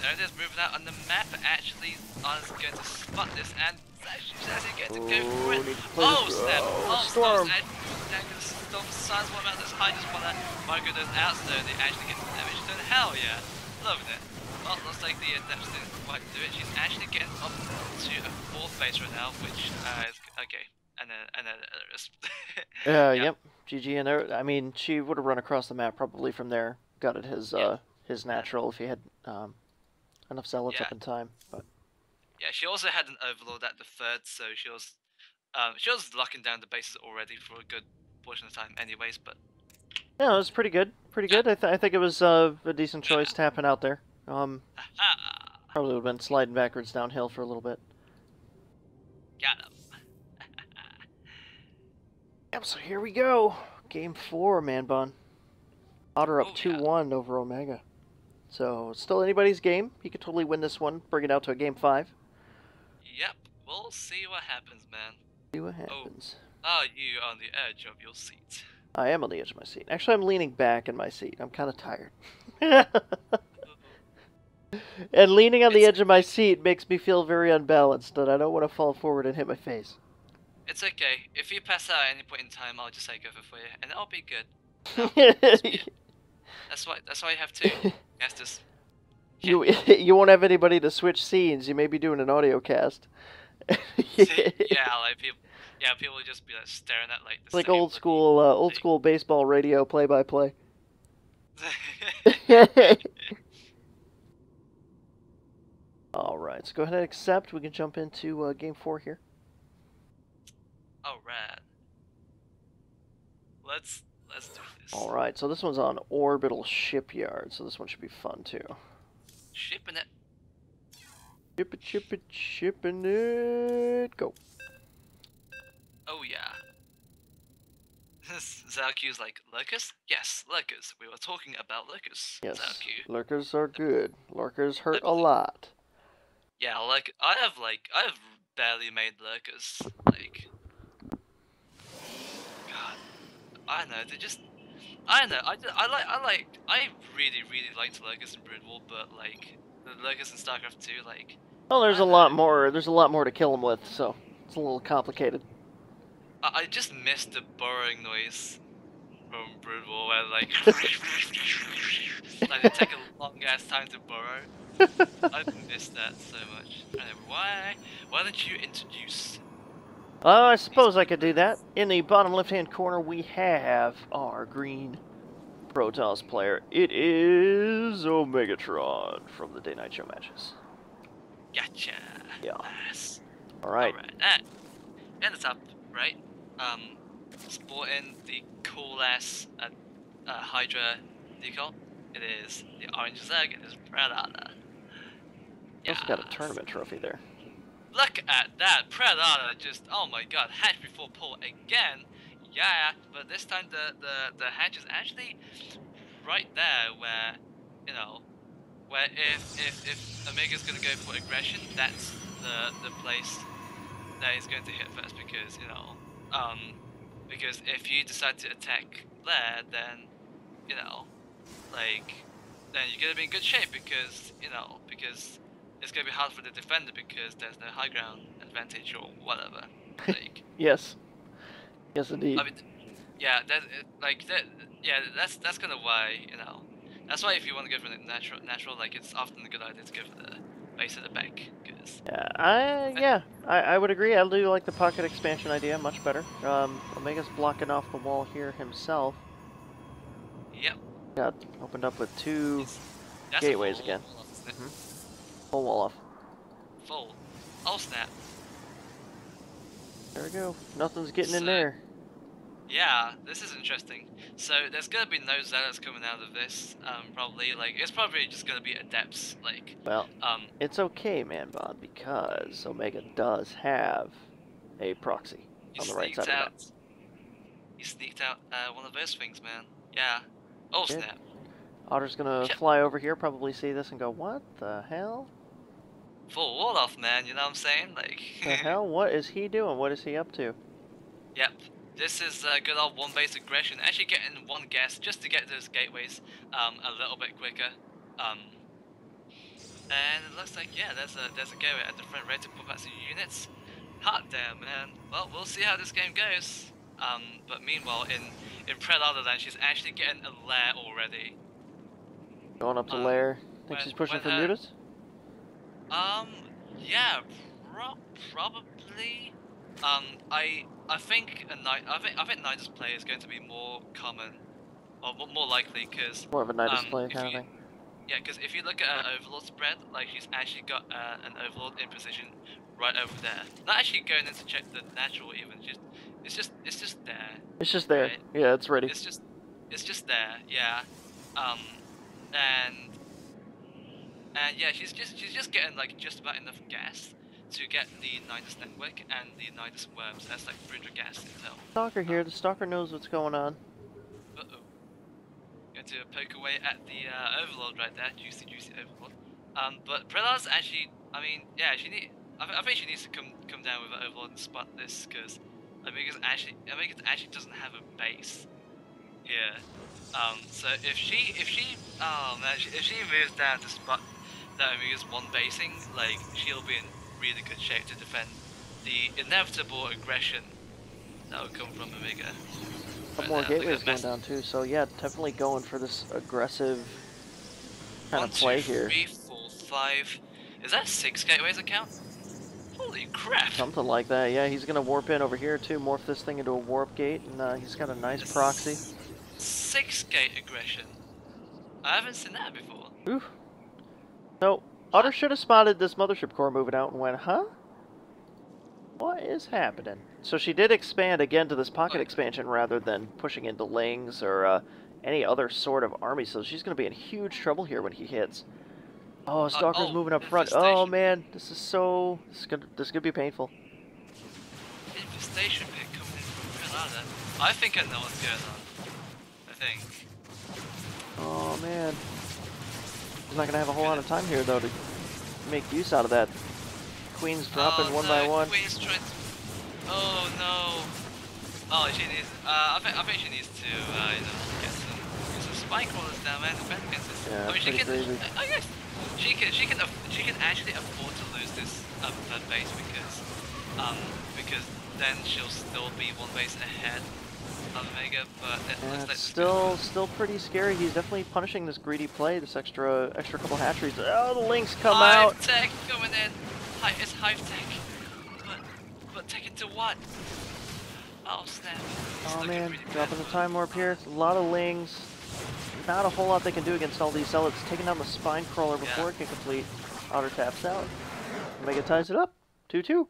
there it is, moving out on the map. Actually, Anna's going to spot this and She's actually getting to go for it. Need to play Oh this. snap! Oh, Oh, storm. Storm's actually Storm Suns. What about this high? Just wanna Marco does out so they actually get some damage. So hell yeah, loving it. Well, looks like the Adepts didn't quite do it. She's actually getting up to a 4th base right now, which is okay. And then Yep. GG, and there. I mean, she would have run across the map probably from there. Got it his natural if he had enough zealots up in time. But yeah, she also had an overlord at the 3rd, so she was locking down the bases already for a good portion of the time, anyways. But yeah, it was pretty good. Pretty good. I think it was a decent choice tapping out there. Probably would have been sliding backwards downhill for a little bit. Got him. Yep, so here we go. Game 4, man bun. Ottr up 2-1 over Omega. So, still anybody's game. He could totally win this one, bring it out to a game 5. Yep, we'll see what happens, man. See what happens. Are you on the edge of your seat? I am on the edge of my seat. Actually, I'm leaning back in my seat. I'm kind of tired. And leaning on the edge of my seat makes me feel very unbalanced, and I don't want to fall forward and hit my face. It's okay. If you pass out at any point in time, I'll just take over for you, and it'll be good. That's why you have to. Casters. You won't have anybody to switch scenes. You may be doing an audio cast. People will just be like staring at like. It's like old school baseball radio play-by-play. All right, so go ahead and accept. We can jump into game 4 here. Oh, rad. Let's do this. All right, so this one's on Orbital Shipyard, so this one should be fun too. Shipping it. Shipping it. Go. Oh yeah. Zalq's like, lurkers? Yes, lurkers. We were talking about lurkers. Yes, Zalq. lurkers are good. Lurkers hurt a lot. Yeah, I have barely made lurkers. Like, God, I don't know. I don't know. I really liked lurkers in Brood War, but like the lurkers in StarCraft 2, like. Well, there's a lot more. There's a lot more to kill them with, so it's a little complicated. I just missed the burrowing noise from Brood War, where like, like it take a long ass time to burrow. I missed that so much. Anyway, why don't you introduce? I suppose I could do that. In the bottom left-hand corner, we have our green Protoss player. It is Omegatron from the Day-Night Show matches. Gotcha. Yeah. Nice. All right. Alright. And it's up, right? Sporting the cool ass Hydra decal. It is the orange Zerg. It is Predator. Also got a tournament trophy there. Look at that Predator! Just, oh my god, hatch before pull again. Yeah, but this time the hatch is actually right there, where where if Omega's gonna go for aggression, that's the place that he's going to hit first, because because if you decide to attack there, then then you're gonna be in good shape, because because it's gonna be hard for the defender because there's no high ground advantage or whatever. Like, yes indeed. I mean, yeah, that's kind of why that's why if you want to go for the natural, like it's often a good idea to go for the base at the back, because I would agree. I do like the pocket expansion idea much better. Omega's blocking off the wall here himself. Yep. Got opened up with 2 gateways again. Full wall off. Full. Oh snap. There we go. Nothing's getting in there. Yeah, this is interesting. So there's gonna be no zealots coming out of this. Probably it's probably just gonna be adepts. Like. Well. It's okay, man, Bob, because Omega does have a proxy on the right side of the map. He sneaked out one of those things, man. Yeah. Oh snap. Otter's gonna fly over here, probably see this and go, "What the hell?" Full wall off, man. You know what I'm saying? Like. The hell? What is he doing? What is he up to? Yep. This is good old one base aggression. Actually getting one gas just to get those gateways a little bit quicker. And it looks like there's a gateway at the front ready to put back some units. Hot damn, man. Well, we'll see how this game goes. But meanwhile, in Predator Land, she's actually getting a lair already. Going up to lair. Think she's pushing when for her, mutas? Yeah, probably. I think I think Nidus play is going to be more common, or more likely, because More of a Nidus play kind of thing. yeah, because if you look at her Overlord spread, like she's actually got an Overlord in position right over there. Not actually going in to check the natural even. It's just there. It's just there. Right? Yeah, it's ready. It's just there. Yeah. And yeah, she's just getting like just about enough gas to get the Nidus network and the Nidus worms. That's like 300 gas intel. Stalker here. The Stalker knows what's going on. Uh-oh. Going to poke away at the Overlord right there. Juicy Overlord. But Preda's actually, I mean, yeah, I think she needs to come down with the Overlord and spot this, because Amiga's actually doesn't have a base here. So if she moves down to spot that Amiga's one basing, like, she'll be in really good shape to defend the inevitable aggression that will come from Amiga. A couple more gateways going down too, so yeah, definitely going for this aggressive kind of play here. 1, 2, 3, 4, 5. Is that 6 gateways account? Holy crap! Something like that. Yeah, he's gonna warp in over here too, morph this thing into a warp gate, and he's got a nice proxy. 6 gate aggression. I haven't seen that before. Oof. So Ottr should have spotted this mothership core moving out and went, huh? What is happening? So she did expand again to this pocket expansion rather than pushing into Lings or any other sort of army, so she's going to be in huge trouble here when he hits. Oh, Stalker's moving up front. Oh man, this is gonna be painful. Infestation pit coming in from Granada. I think I know what's going on. I think. Oh man. He's not gonna have a whole lot of time here though to make use out of that. Queen's dropping one by one. Queen's trying to... Oh no. Oh, she needs. I think she needs to, you know, get some spike crawlers down, man. Defend against this. Yeah, I mean, she can. crazy. I guess she can actually afford to lose this third base because then she'll still be one base ahead of Omega. But yeah, it's still pretty scary. He's definitely punishing this greedy play. This extra couple hatcheries. Oh, the links come out. Hive tech coming in. It's hive tech. But tech into what? Oh snap. Oh man, dropping the time warp here. A lot of lings. Not a whole lot they can do against all these zealots. Taking down the spine crawler before it can complete. Ottr taps out. Omega ties it up. 2-2.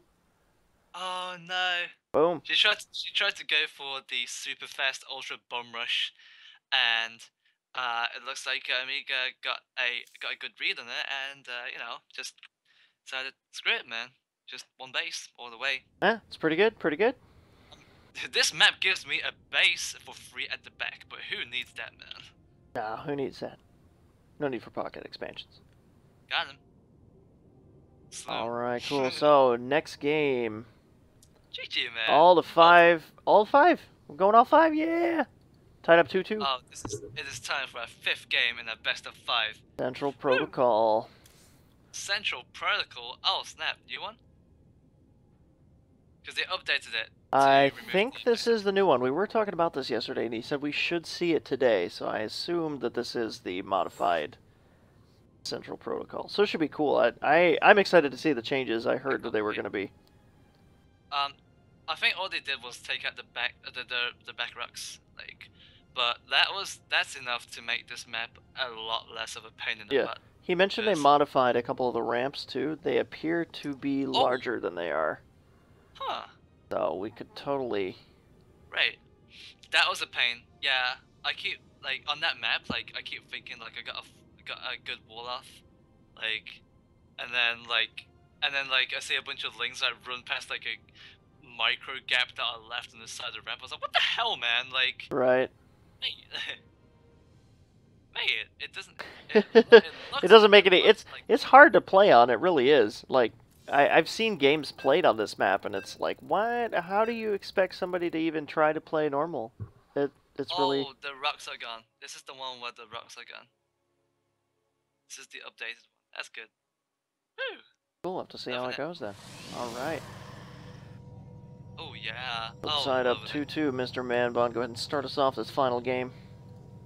Oh no. Boom. She tried to go for the super fast ultra bomb rush, and it looks like Amiga got a good read on it, and you know, just decided, screw it, man. Just one base all the way. Yeah, it's pretty good, pretty good. This map gives me a base for free at the back, but who needs that, man? Nah, who needs that? No need for pocket expansions. Got him. Alright, cool. So, next game. GG, man. All five. We're going all 5, yeah! Tied up 2-2. Oh, it is time for our 5th game in a best of 5. Central Protocol. Central Protocol? Oh, snap. You won? Because they updated it. I think this is the new one. We were talking about this yesterday, and he said we should see it today, so I assume that this is the modified Central Protocol. So it should be cool. I'm excited to see the changes. I heard that they were going to be. I think all they did was take out the back rocks, like, but that's enough to make this map a lot less of a pain in the butt. He mentioned they modified a couple of the ramps too. They appear to be larger than they are. Huh. So we could totally. Right. That was a pain. Yeah. I keep like on that map. Like I keep thinking like I got a good wall off, like, and then I see a bunch of lings that run past like a micro gap that are left on the side of the ramp. I was like, what the hell, man? Like. Right. Mate, it doesn't. It doesn't make any. It's hard to play on. It really is. Like I've seen games played on this map, and it's like, what? How do you expect somebody to even try to play normal? It's really. Oh, the rocks are gone. This is the one where the rocks are gone. This is the updated one. That's good. Woo. Cool. Have to see how it goes then. All right. Oh yeah. Side up Lovely. 2-2, Mr. Manbon. Go ahead and start us off this final game.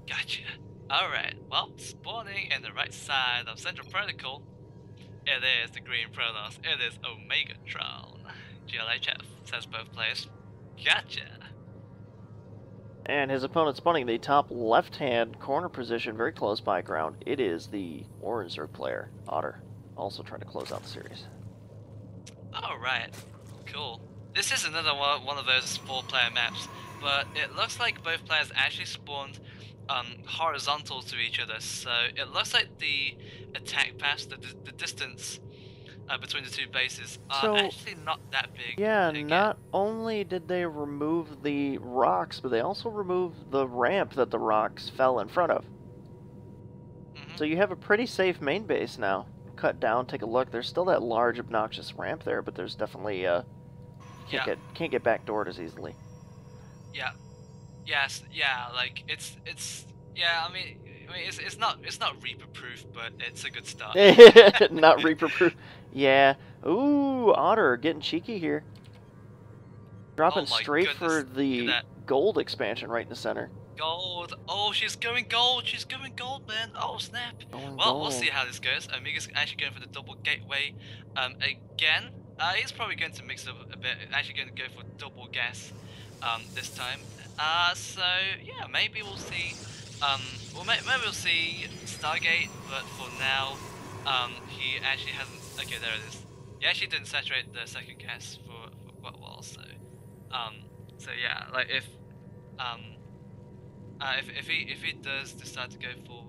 Gotcha. Alright, well, spawning in the right side of Central Protocol, it is the green Protoss, it is Omegatron. GLHF, says both players. Gotcha. And his opponent spawning the top left-hand corner position, very close by ground. It is the orange Zerg player, Ottr, also trying to close out the series. Alright, cool. This is another one of those 4-player maps, but it looks like both players actually spawned horizontal to each other, so it looks like the attack paths, the distance between the two bases are actually not that big. Yeah, not only did they remove the rocks, but they also removed the ramp that the rocks fell in front of. So you have a pretty safe main base now. Cut down, take a look. There's still that large, obnoxious ramp there, but there's definitely can't get backdoored as easily. Yeah. Yes. Yeah. Like it's yeah. I mean it's not Reaper proof, but it's a good start. Not Reaper proof. Yeah. Ooh, Ottr getting cheeky here. Dropping straight for the gold expansion right in the center. Gold. Oh, she's going gold. She's going gold, man. Oh, snap. Well, we'll see how this goes. Omega's actually going for the double gateway again. He's probably going to mix up a bit. Actually going to go for double gas this time. So, yeah, maybe we'll see... maybe we'll see Stargate, but for now, he actually hasn't... Okay, there it is. He actually didn't saturate the second gas for quite a while, so... so yeah, like if he does decide to go for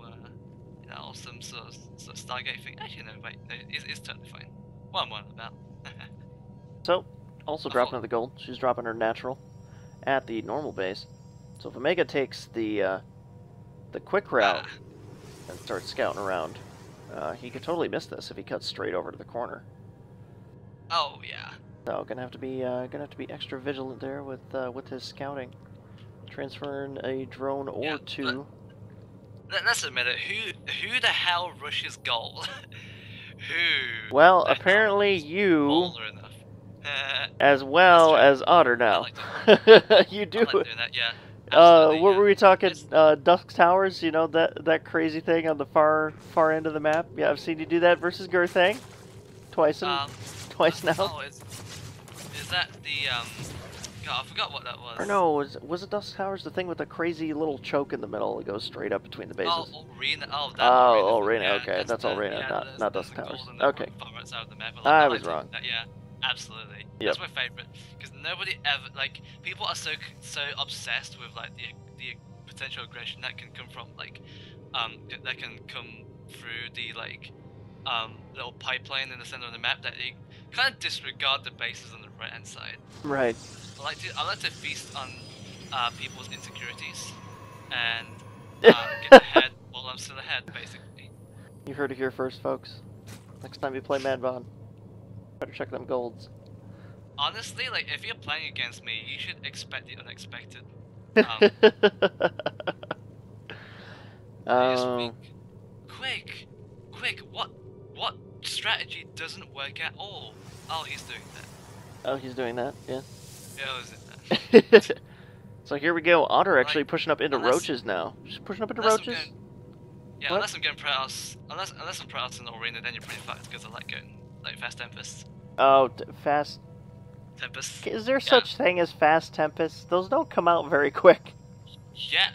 you know, some sort of Stargate thing, actually no, wait, no, it's totally fine. What I'm worried about. So, also dropping the gold. She's dropping her natural at the normal base. So if Omega takes the quick route and starts scouting around, he could totally miss this if he cuts straight over to the corner. Oh yeah. So gonna have to be extra vigilant there with his scouting, transferring a drone or two. Let's admit it. Who the hell rushes gold? Who? Well, apparently you, as well as Ottr now. You do. I like doing that, yeah. What were we talking? Dusk Towers, you know, that crazy thing on the far end of the map? Yeah, I've seen you do that versus Gerthang. Twice now. Oh, is that the, God, I forgot what that was. Or no, was it Dusk Towers, the thing with the crazy little choke in the middle that goes straight up between the bases? Oh, Arena. Oh, that Arena, yeah, okay, that's Arena, yeah, not Dusk Towers. Okay. Right side of the map. I was wrong. Yeah, absolutely. Yep. That's my favorite, because nobody ever, like, people are so obsessed with, like, the potential aggression that can come from, like, that can come through the, like, little pipeline in the center of the map, that they kind of disregard the bases on the right hand side. Right. I like to feast on people's insecurities and get ahead while I'm still ahead, basically. You heard it here first, folks. Next time you play Manbon, better check them golds. Honestly, like, if you're playing against me, you should expect the unexpected. Just think, quick, what strategy doesn't work at all? Oh, he's doing that. Oh, he's doing that, yeah. Yeah, is it? So here we go. Ottr actually pushing up into roaches now. She's pushing up into roaches? Yeah, unless I'm going Protoss, unless I'm Protoss in the arena, then you're pretty fucked, because I like going, like, fast Tempests. Oh, fast... Tempest? Is there such thing as fast Tempests? Those don't come out very quick. Yeah.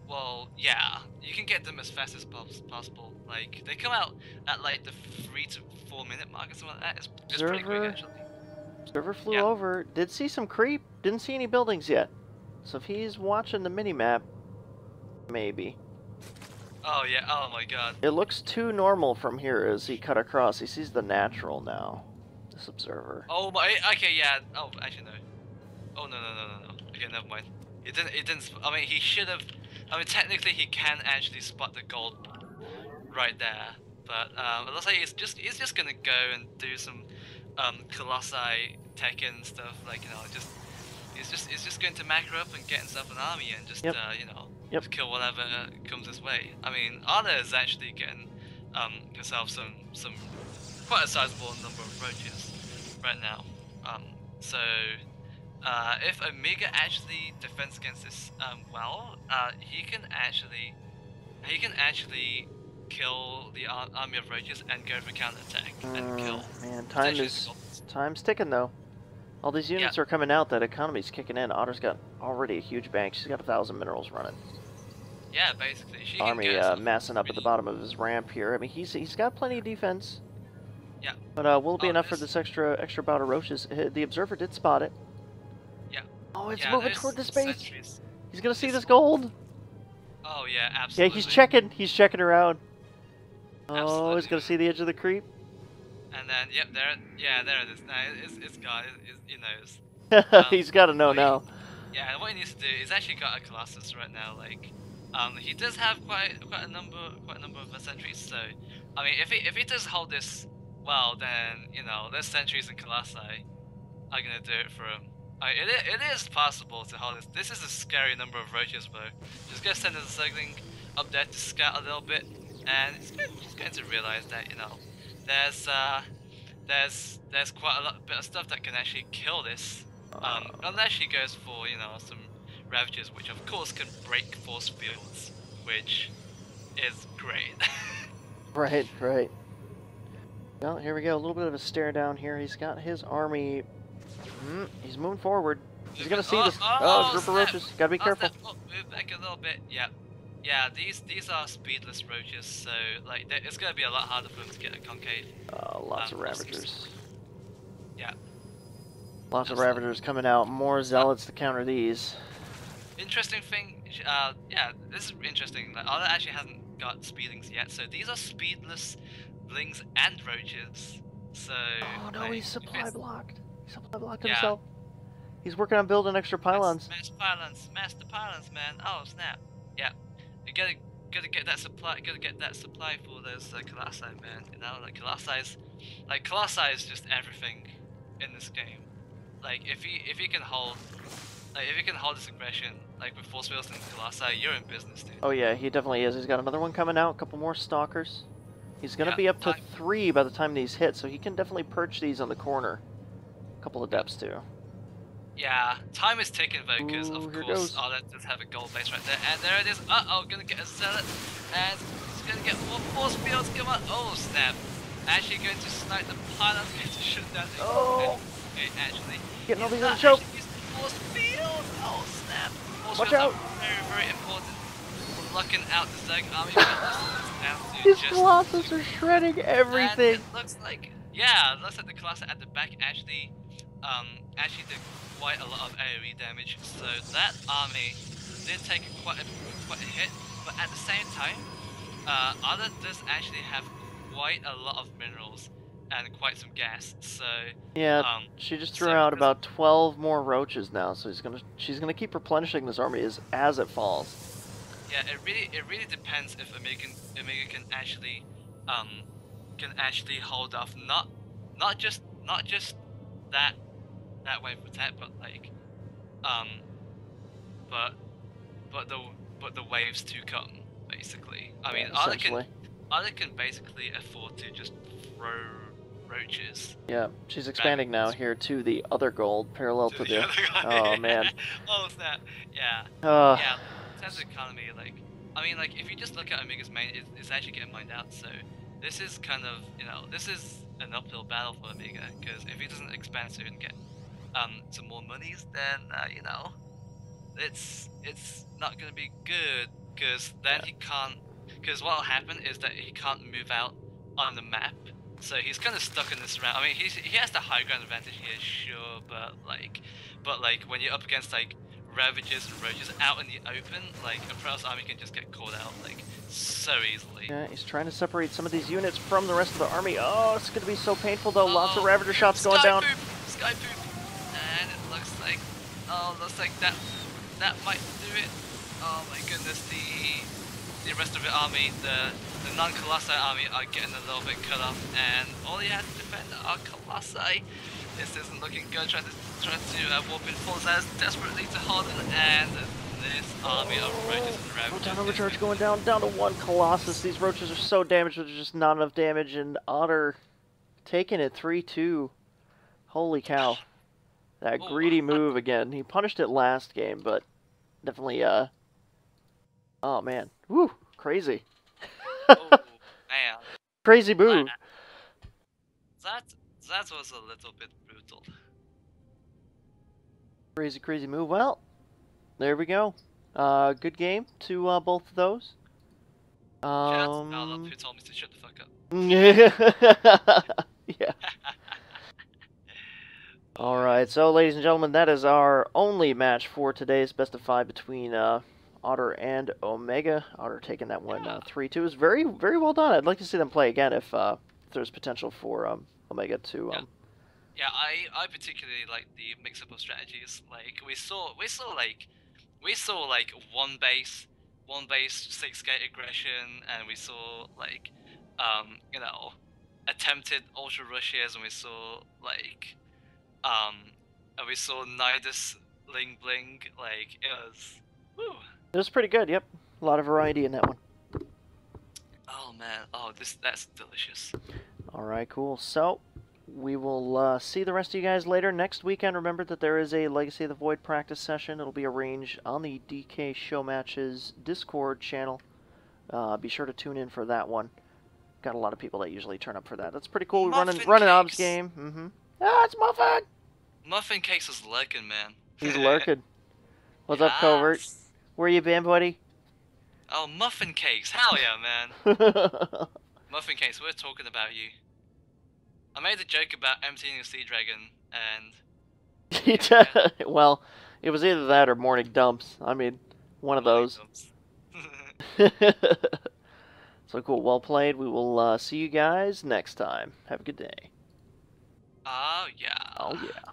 Well, yeah. You can get them as fast as possible. Like, they come out at, like, the 3 to 4 minute mark or something like that. It's pretty quick, actually. Observer flew over, did see some creep, didn't see any buildings yet. So if he's watching the minimap, maybe. Oh yeah, oh my god. It looks too normal from here as he cut across. He sees the natural now, this observer. Oh my, okay, yeah. Oh, actually no. Oh no. Okay, never mind. It didn't, I mean, he should have, I mean, technically he can actually spot the gold right there. But, it looks like he's just gonna go and do some, Colossi Tekken stuff, like, you know, he's just going to macro up and get himself an army and just you know, just kill whatever comes his way. I mean, Ottr is actually getting himself some quite a sizable number of roaches right now. So if Omega actually defends against this well, he can actually kill the army of roaches and go for counterattack and kill. Man, Potentially the goblins. time's ticking though. All these units are coming out. That economy's kicking in. Otter's got already a huge bank. She's got 1,000 minerals running. Yeah, basically. She Army can get massing up at the bottom of his ramp here. I mean, he's got plenty of defense. Yeah. But will it be enough for this extra bout of roaches? The observer did spot it. Yeah. Oh, it's moving toward the space. Sentries. He's gonna see this gold. Oh yeah, absolutely. Yeah, he's checking. He's checking around. Oh, Absolutely. he's gonna see the edge of the creep. And then, yep, there it is. Now it's got, he knows. He's got to know now. Yeah, what he needs to do is actually got a Colossus right now. Like, he does have quite a number of sentries. So, I mean, if he does hold this well, then you know, those sentries and Colossi are gonna do it for him. I mean, it is possible to hold this. This is a scary number of roaches, bro. Just gonna send a Zergling up there to scout a little bit, and he's going to realize that, you know, there's quite a bit of stuff that can actually kill this. Unless he goes for, you know, some Ravages, which of course can break force fields, which is great. Right. Well, here we go. A little bit of a stare down here. He's got his army. He's moving forward. He's gonna see this. Oh, group of roaches. Gotta be careful. Move back a little bit. Yeah. Yeah, these are speedless roaches, so like it's gonna be a lot harder for them to get a concave. Lots of Ravagers. Yeah. Lots of Ravagers coming out. More Zealots to counter these. Interesting thing, yeah, this is interesting. Like, Ottr actually hasn't got speedlings yet, so these are speedless blings and roaches. So. Oh no, like, he's supply blocked. He supply blocked himself. He's working on building extra pylons. Master pylons, man. Oh snap. Yeah. You gotta get that supply. Gotta get that supply for those Colossi, man. You know, like Colossi is just everything in this game. Like if he can hold, this aggression, like with force fields and Colossi, you're in business, dude. Oh yeah, he definitely is. He's got another one coming out. A couple more stalkers. He's gonna be up to 3 by the time these hit, so he can definitely perch these on the corner. A couple of depths too. Yeah, time is ticking though, because of course Ottr does have a gold base right there, and there it is. Gonna get a Zealot, and he's gonna get more force fields. Come on! Oh snap! Actually going to snipe the pylons, going to shoot down the. Okay, actually. Getting all these in the choke. Force fields. Oh snap! Force Watch fields out! are very important for locking out the Zerg army. His Colossus are shredding everything. And it looks like, yeah, it looks like the Colossus at the back actually did quite a lot of AoE damage, so that army did take quite a hit, but at the same time, Ottr does actually have quite a lot of minerals and quite some gas, so... Yeah, she just threw out about 12 more roaches now, so she's gonna keep replenishing this army as it falls. Yeah, it really depends if Omega can actually hold off not just that wave of attack, but like but the waves to come, basically. I mean, Ottr can basically afford to just throw roaches. Yeah, she's expanding now here to the other gold parallel to the oh man. Oh snap. Yeah. Yeah. In terms of economy, like, I mean, like, if you just look at Omega's main, it's actually getting mined out, so this is kind of, you know, this is an uphill battle for Omega, because if he doesn't expand soon and get some more monies, then, you know, it's not going to be good, because then he can't, because what will happen is that he can't move out on the map, so he's kind of stuck in this round. I mean, he has the high ground advantage here, sure, but like, when you're up against, like, Ravages and Roaches out in the open, like, a Protoss army can just get caught out, like, so easily. Yeah, he's trying to separate some of these units from the rest of the army. Oh, it's gonna be so painful though. Lots of Ravager shots going down. Sky poop! And it looks like, that might do it. Oh my goodness, the rest of the army, the non-Colossi army are getting a little bit cut off, and all he has to defend are Colossi. This isn't looking good, trying to warp in full as desperately to Harden, and this army of roaches and Ravagers. Down overcharge going down to 1 Colossus. These roaches are so damaged, but there's just not enough damage, and Ottr taking it 3-2. Holy cow. That Oh, greedy move again. He punished it last game, but definitely, oh man. Woo! Crazy. oh man. Crazy move. That that was a little bit brutal. Crazy, crazy move. Well, there we go. Good game to both of those. Shout out to Philip who told me to shut the fuck up. Yeah. Alright, so ladies and gentlemen, that is our only match for today's best of 5 between Ottr and Omega. Ottr taking that one 3-2. It was very, very well done. I'd like to see them play again if there's potential for Omega to... Yeah, I particularly like the mix-up of strategies. Like we saw like one base 6-gate aggression, and we saw like you know, attempted ultra rushes, and we saw like and we saw Nidus bling bling. Like woo. It was pretty good. Yep, a lot of variety in that one. Oh man, that's delicious. All right, cool. So we will see the rest of you guys later next weekend. Remember that there is a Legacy of the Void practice session. It'll be arranged on the DK Show Matches Discord channel. Be sure to tune in for that one. Got a lot of people that usually turn up for that. That's pretty cool. Running Ob's game. Ah, it's Muffin! Muffin Cakes is lurking, man. He's lurking. What's up, Covert? Where you been, buddy? Oh, Muffin Cakes. Hell yeah, man. Muffin Cakes, we're talking about you. I made a joke about emptying a Sea Dragon, and... Well, it was either that or morning dumps. I mean, one of those. So cool. Well played. We will see you guys next time. Have a good day. Oh, yeah. Oh, yeah.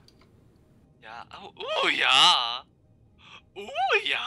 Yeah. Oh, ooh, yeah. Ooh, yeah.